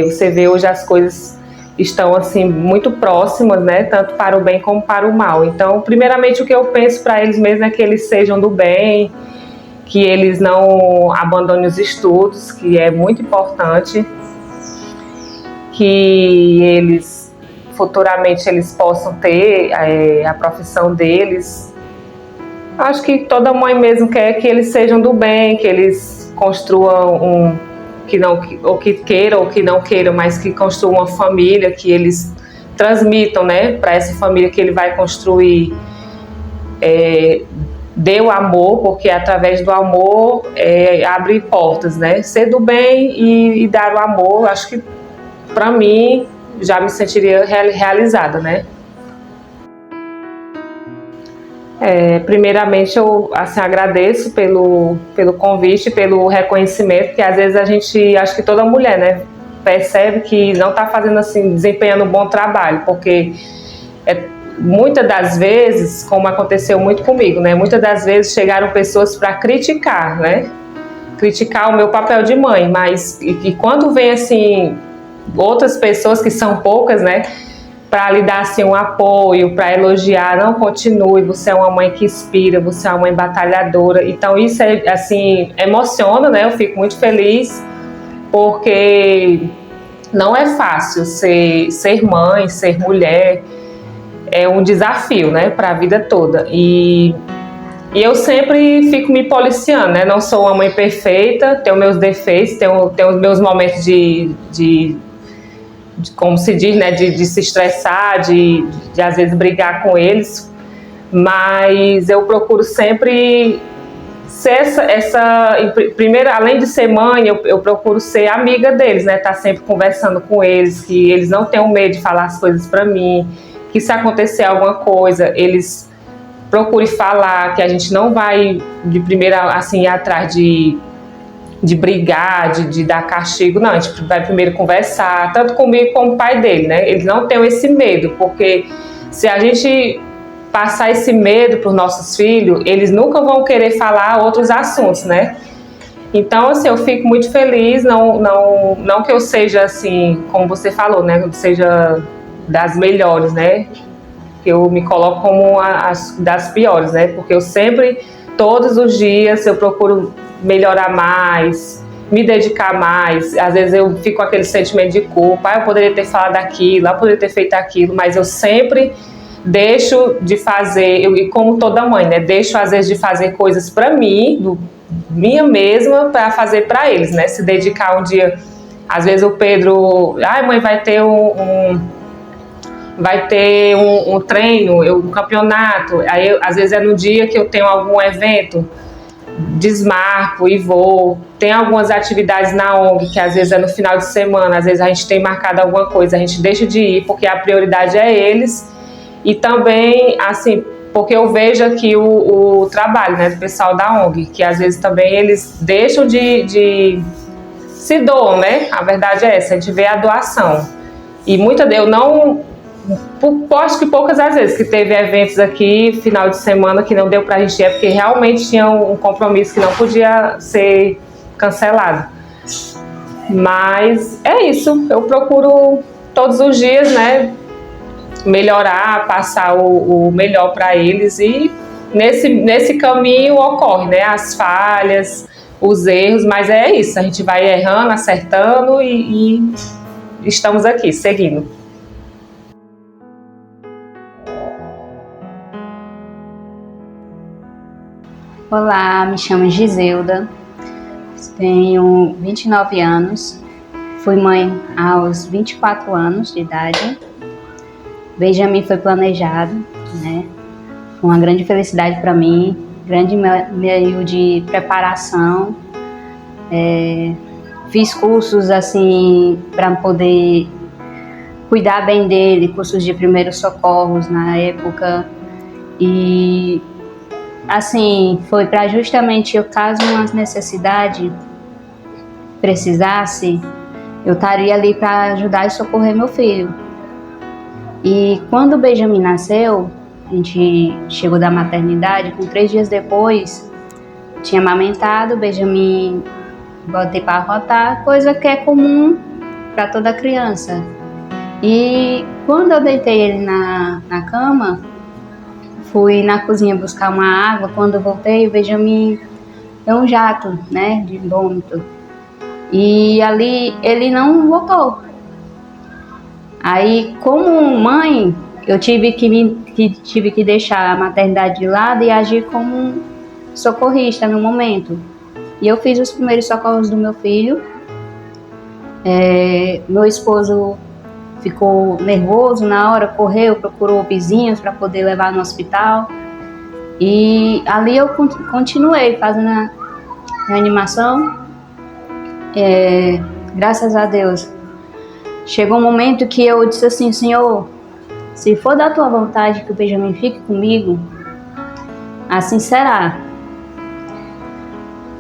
Speaker 8: Você vê hoje as coisas estão assim muito próximas, né? Tanto para o bem como para o mal. Então, primeiramente o que eu penso para eles mesmo é que eles sejam do bem, que eles não abandonem os estudos, que é muito importante. Que eles futuramente eles possam ter a profissão deles. Acho que toda mãe mesmo quer que eles sejam do bem, que eles construam ou que queiram ou que não queiram, mas que construam uma família, que eles transmitam, né, para essa família que ele vai construir dê o amor, porque através do amor abre portas, né? Ser do bem e dar o amor, acho que para mim já me sentiria realizada, né? Primeiramente eu assim, agradeço pelo convite, pelo reconhecimento, que às vezes a gente, acho que toda mulher, né, percebe que não está fazendo assim, desempenhando um bom trabalho, porque muitas das vezes, como aconteceu muito comigo, né, muitas das vezes chegaram pessoas para criticar, né, criticar o meu papel de mãe, mas e quando vem assim outras pessoas que são poucas, né, para lhe dar assim, um apoio, para elogiar, não continue, você é uma mãe que inspira, você é uma mãe batalhadora. Então isso assim, emociona, né? Eu fico muito feliz, porque não é fácil ser mãe, ser mulher, é um desafio, né, para a vida toda. E eu sempre fico me policiando, né? Não sou uma mãe perfeita, tenho meus defeitos, tenho os meus momentos de como se diz, né, de se estressar, de às vezes brigar com eles, mas eu procuro sempre ser primeiro, além de ser mãe, eu procuro ser amiga deles, né, estar sempre conversando com eles, que eles não tenham medo de falar as coisas para mim, que se acontecer alguma coisa, eles procurem falar, que a gente não vai de primeira assim ir atrás de brigar, de dar castigo, não, a gente vai primeiro conversar, tanto comigo como o pai dele, né? Eles não têm esse medo, porque se a gente passar esse medo para os nossos filhos, eles nunca vão querer falar outros assuntos, né? Então, assim, eu fico muito feliz, não que eu seja assim, como você falou, né? Que eu seja das melhores, né? Que eu me coloco como das piores, né? Porque eu sempre, todos os dias, eu procuro melhorar mais, me dedicar mais. Às vezes eu fico com aquele sentimento de culpa, eu poderia ter falado aquilo, eu poderia ter feito aquilo, mas eu sempre deixo de fazer, e como toda mãe, né, deixo às vezes de fazer coisas para mim, minha mesma, para fazer para eles, né, se dedicar um dia. Às vezes o Pedro, mãe, vai ter um treino, um campeonato, aí às vezes é no dia que eu tenho algum evento, desmarco e vou. Tem algumas atividades na ONG que às vezes é no final de semana, às vezes a gente tem marcado alguma coisa, a gente deixa de ir porque a prioridade é eles, e também assim, porque eu vejo aqui o trabalho, né, do pessoal da ONG, que às vezes também eles deixam de se doam, né, a verdade é essa, a gente vê a doação, e eu não acho que poucas as vezes que teve eventos aqui, final de semana, que não deu pra gente ir, porque realmente tinha um compromisso que não podia ser cancelado. Mas é isso, eu procuro todos os dias, né, melhorar, passar o melhor para eles, e nesse caminho ocorre, né, as falhas, os erros, mas é isso, a gente vai errando, acertando e estamos aqui, seguindo.
Speaker 9: Olá, me chamo Giselda, tenho 29 anos, fui mãe aos 24 anos de idade. Benjamin foi planejado, né? Foi uma grande felicidade para mim, grande meio de preparação. Fiz cursos assim para poder cuidar bem dele, cursos de primeiros socorros na época, e assim, foi para justamente eu, caso uma necessidade precisasse, eu estaria ali para ajudar e socorrer meu filho. E quando o Benjamin nasceu, a gente chegou da maternidade, com 3 dias depois, tinha amamentado, o Benjamin botei para arrotar, coisa que é comum para toda criança. E quando eu deitei ele na cama, fui na cozinha buscar uma água, quando eu voltei, o Benjamin deu um jato, né, de vômito. E ali ele não voltou. Aí, como mãe, eu tive que deixar a maternidade de lado e agir como socorrista no momento. E eu fiz os primeiros socorros do meu filho. Meu esposo ficou nervoso na hora, correu, procurou vizinhos para poder levar no hospital. E ali eu continuei fazendo a reanimação. Graças a Deus. Chegou um momento que eu disse assim: Senhor, se for da tua vontade que o Benjamin fique comigo, assim será.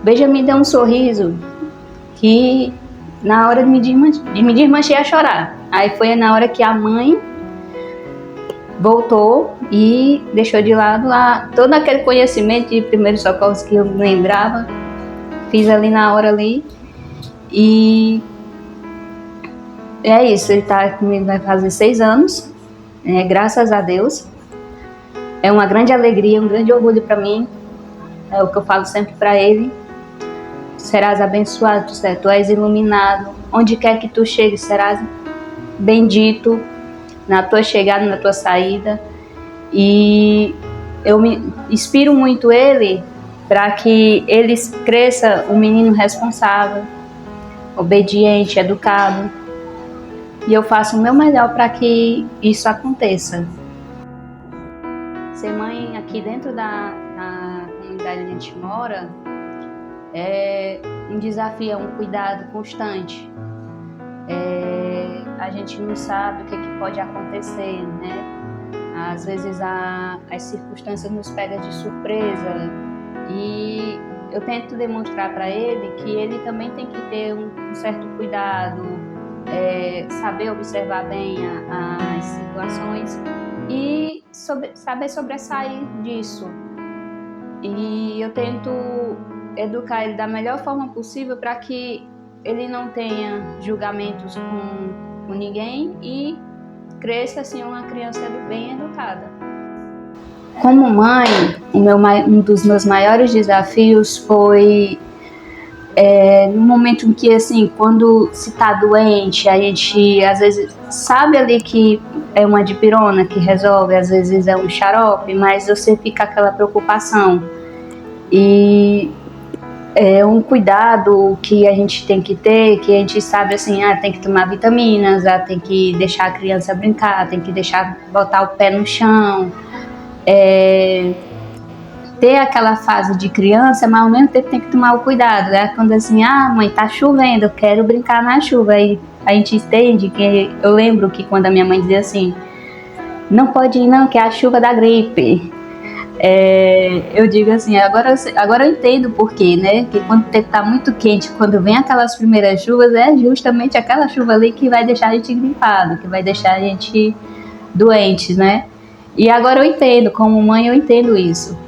Speaker 9: Benjamin deu um sorriso que na hora de me desmanchei a chorar. Aí foi na hora que a mãe voltou e deixou de lado lá todo aquele conhecimento de primeiros socorros que eu lembrava. Fiz ali na hora ali. E é isso, ele tá comigo, vai fazer 6 anos, graças a Deus. É uma grande alegria, um grande orgulho para mim. É o que eu falo sempre para ele. Serás abençoado, tu és iluminado. Onde quer que tu chegues, serás bendito na tua chegada, na tua saída. E eu me inspiro muito ele para que ele cresça um menino responsável, obediente, educado. E eu faço o meu melhor para que isso aconteça. Ser mãe aqui dentro da comunidade onde a gente mora é um desafio, é um cuidado constante. A gente não sabe o que pode acontecer, né? Às vezes as circunstâncias nos pegam de surpresa e eu tento demonstrar para ele que ele também tem que ter um certo cuidado, saber observar bem as situações e saber sobressair disso. E eu tento educar ele da melhor forma possível para que ele não tenha julgamentos com ninguém e cresça assim uma criança bem educada. Como mãe, um dos meus maiores desafios foi no momento em que, assim, quando se está doente, a gente às vezes sabe ali que é uma dipirona que resolve, às vezes é um xarope, mas você fica aquela preocupação. E é um cuidado que a gente tem que ter, que a gente sabe assim, tem que tomar vitaminas, tem que deixar a criança brincar, tem que botar o pé no chão. Ter aquela fase de criança, mas ao mesmo tempo tem que tomar o cuidado, né? Quando assim, mãe, tá chovendo, eu quero brincar na chuva. Aí a gente entende que, eu lembro que quando a minha mãe dizia assim, não pode ir não, que é a chuva da gripe. Eu digo assim, agora eu entendo o porquê, né? Que quando tá muito quente, quando vem aquelas primeiras chuvas, é justamente aquela chuva ali que vai deixar a gente gripado, que vai deixar a gente doente, né? E agora eu entendo, como mãe eu entendo isso.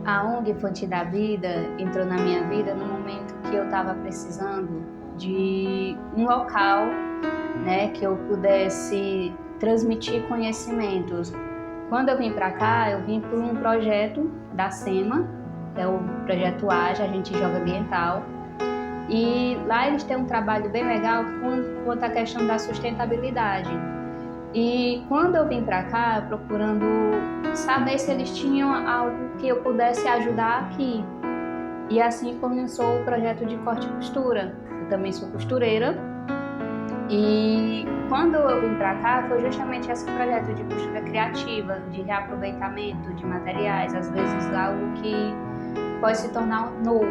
Speaker 9: A ONG Fonte da Vida entrou na minha vida no momento que eu estava precisando de um local, né, que eu pudesse transmitir conhecimentos. Quando eu vim para cá, eu vim por um projeto da SEMA, que é o projeto AGE, Agente Jovem Ambiental, e lá eles têm um trabalho bem legal quanto à questão da sustentabilidade. E quando eu vim para cá, procurando saber se eles tinham algo que eu pudesse ajudar aqui. E assim começou o projeto de corte e costura. Eu também sou costureira. E quando eu vim para cá, foi justamente esse projeto de costura criativa, de reaproveitamento de materiais, às vezes algo que pode se tornar novo,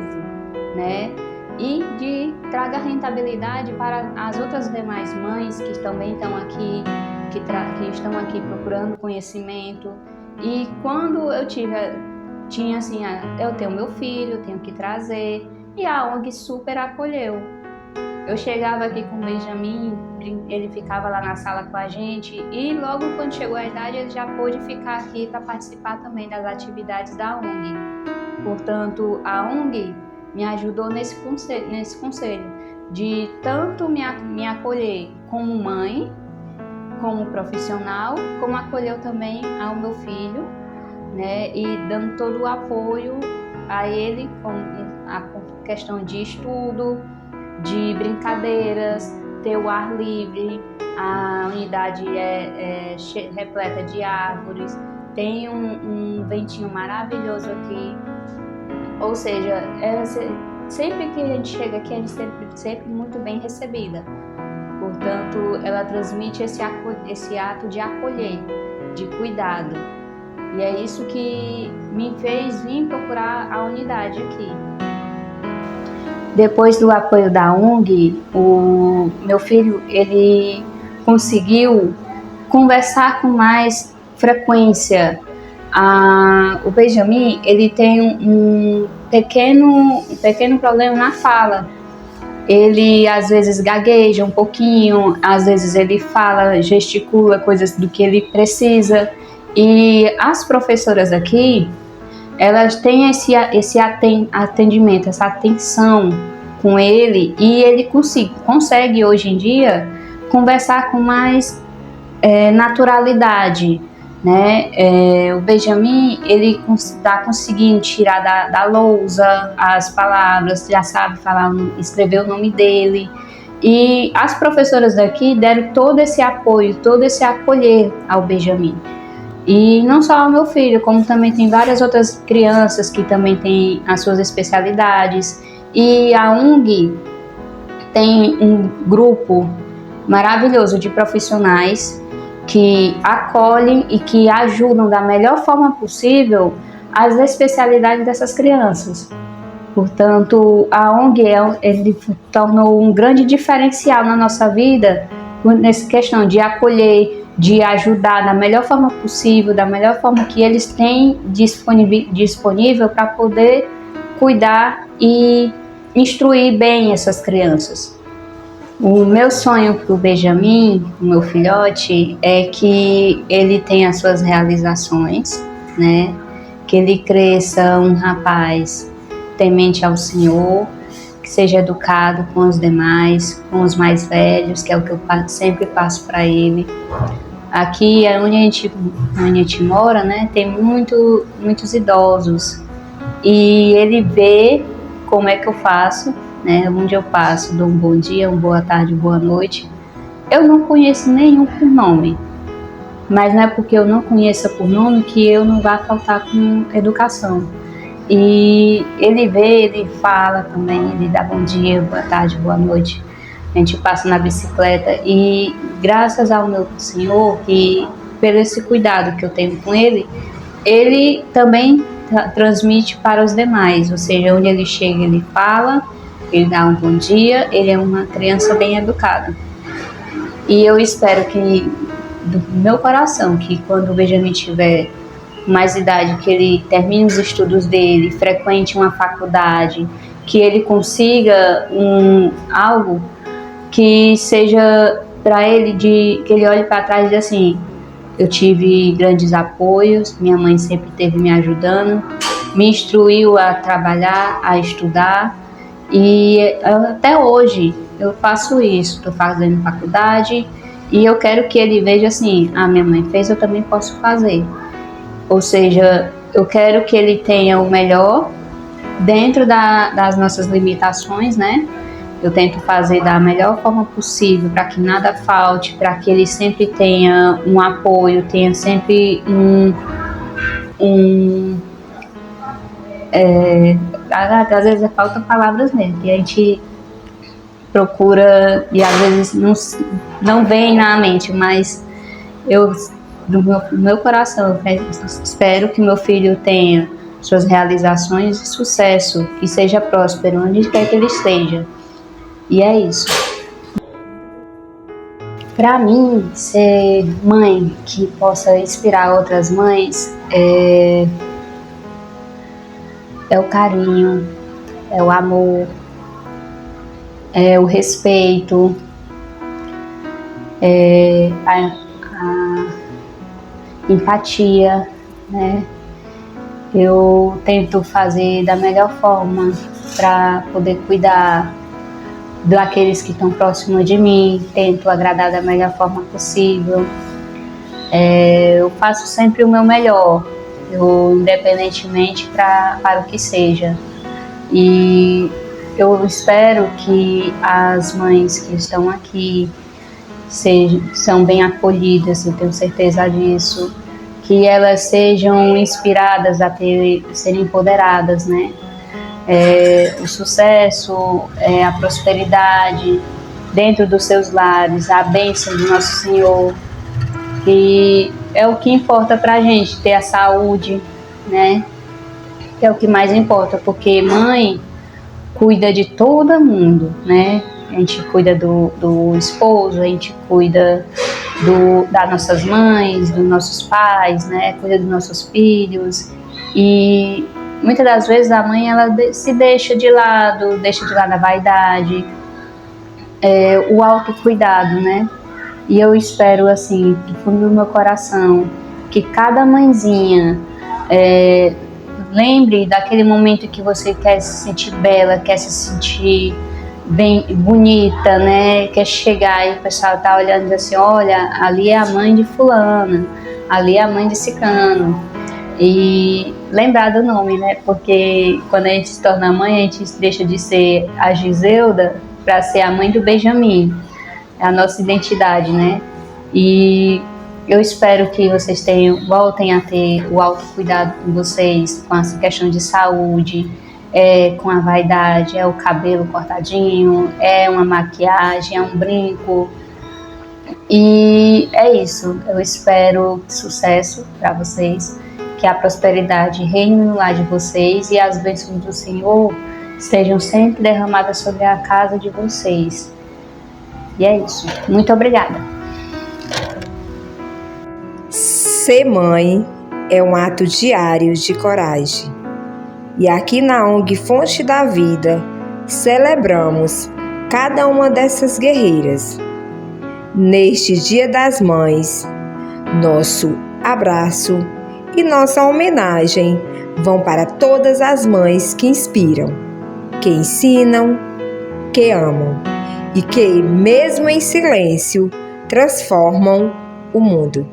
Speaker 9: né? E de traga rentabilidade para as outras demais mães que também estão aqui, que estão aqui procurando conhecimento. E quando eu tinha assim, eu tenho meu filho, eu tenho que trazer, e a ONG super acolheu. Eu chegava aqui com o Benjamin, ele ficava lá na sala com a gente, e logo quando chegou a idade ele já pôde ficar aqui para participar também das atividades da ONG. Portanto, a ONG me ajudou nesse conselho de tanto me acolher como mãe, como profissional, como acolheu também ao meu filho, né, e dando todo o apoio a ele com a questão de estudo, de brincadeiras, ter o ar livre. A unidade é repleta de árvores, tem um ventinho maravilhoso aqui, ou seja, sempre que a gente chega aqui, a gente sempre muito bem recebida. Portanto, ela transmite esse ato de acolher, de cuidado. E é isso que me fez vir procurar a unidade aqui. Depois do apoio da ONG, o meu filho ele conseguiu conversar com mais frequência. O Benjamin ele tem um pequeno problema na fala. Ele às vezes gagueja um pouquinho, às vezes ele fala, gesticula coisas do que ele precisa. E as professoras aqui, elas têm esse atendimento, essa atenção com ele, e ele consegue hoje em dia conversar com mais naturalidade, né? O Benjamin, ele está conseguindo tirar da lousa as palavras, já sabe falar, escrever o nome dele. E as professoras daqui deram todo esse apoio, todo esse acolher ao Benjamin. E não só ao meu filho, como também tem várias outras crianças que também têm as suas especialidades. E a ONG tem um grupo maravilhoso de profissionais que acolhem e que ajudam da melhor forma possível as especialidades dessas crianças. Portanto, a ONG ele tornou um grande diferencial na nossa vida nessa questão de acolher, de ajudar da melhor forma possível, da melhor forma que eles têm disponível para poder cuidar e instruir bem essas crianças. O meu sonho para o Benjamin, o meu filhote, é que ele tenha as suas realizações, né? Que ele cresça um rapaz temente ao Senhor, que seja educado com os demais, com os mais velhos, que é o que eu sempre passo para ele. Aqui onde a gente mora, né, tem muitos idosos, e ele vê como é que eu faço, né, onde eu passo, dou um bom dia, uma boa tarde, boa noite. Eu não conheço nenhum por nome, mas não é porque eu não conheça por nome que eu não vá faltar com educação. E ele vê, ele fala também, ele dá bom dia, boa tarde, boa noite. A gente passa na bicicleta e graças ao meu Senhor, que pelo esse cuidado que eu tenho com ele, ele também transmite para os demais, ou seja, onde ele chega ele fala, ele dá um bom dia, ele é uma criança bem educada. E eu espero que, do meu coração, que quando o Benjamin tiver mais idade, que ele termine os estudos dele, frequente uma faculdade, que ele consiga algo que seja para ele, que ele olhe para trás e diga assim: eu tive grandes apoios, minha mãe sempre esteve me ajudando, me instruiu a trabalhar, a estudar, e até hoje eu faço isso, estou fazendo faculdade, e eu quero que ele veja assim: minha mãe fez, eu também posso fazer. Ou seja, eu quero que ele tenha o melhor dentro das nossas limitações, né? Eu tento fazer da melhor forma possível para que nada falte, para que ele sempre tenha um apoio, tenha sempre às vezes falta palavras mesmo, e a gente procura e às vezes não vem na mente, mas eu, do meu coração, eu espero que meu filho tenha suas realizações e sucesso, que seja próspero onde quer que ele esteja. E é isso. Para mim, ser mãe que possa inspirar outras mães é o carinho, é o amor, é o respeito, é a empatia, né? Eu tento fazer da melhor forma para poder cuidar daqueles que estão próximos de mim, tento agradar da melhor forma possível. Eu faço sempre o meu melhor, independentemente para o que seja. E eu espero que as mães que estão aqui são bem acolhidas, eu tenho certeza disso, que elas sejam inspiradas a serem empoderadas, né? O sucesso, a prosperidade dentro dos seus lares, a bênção do nosso Senhor, que é o que importa pra gente, ter a saúde, né? É o que mais importa, porque mãe cuida de todo mundo, né? A gente cuida do esposo, a gente cuida das nossas mães, dos nossos pais, né? Cuida dos nossos filhos. E muitas das vezes a mãe ela se deixa de lado a vaidade, o autocuidado, né? E eu espero, assim, do fundo do meu coração, que cada mãezinha lembre daquele momento que você quer se sentir bela, quer se sentir bem bonita, né? Quer chegar e o pessoal tá olhando e diz assim, olha, ali é a mãe de fulana, ali é a mãe de ciclano. E lembrar do nome, né? Porque quando a gente se torna mãe, a gente deixa de ser a Giselda para ser a mãe do Benjamin. É a nossa identidade, né? E eu espero que vocês voltem a ter o autocuidado com vocês, com essa questão de saúde, com a vaidade, o cabelo cortadinho, uma maquiagem, um brinco. E é isso. Eu espero sucesso para vocês, que a prosperidade reine no lar de vocês e as bênçãos do Senhor sejam sempre derramadas sobre a casa de vocês. E é isso. Muito obrigada.
Speaker 10: Ser mãe é um ato diário de coragem. E aqui na ONG Fonte da Vida, celebramos cada uma dessas guerreiras. Neste Dia das Mães, nosso abraço e nossa homenagem vão para todas as mães que inspiram, que ensinam, que amam e que, mesmo em silêncio, transformam o mundo.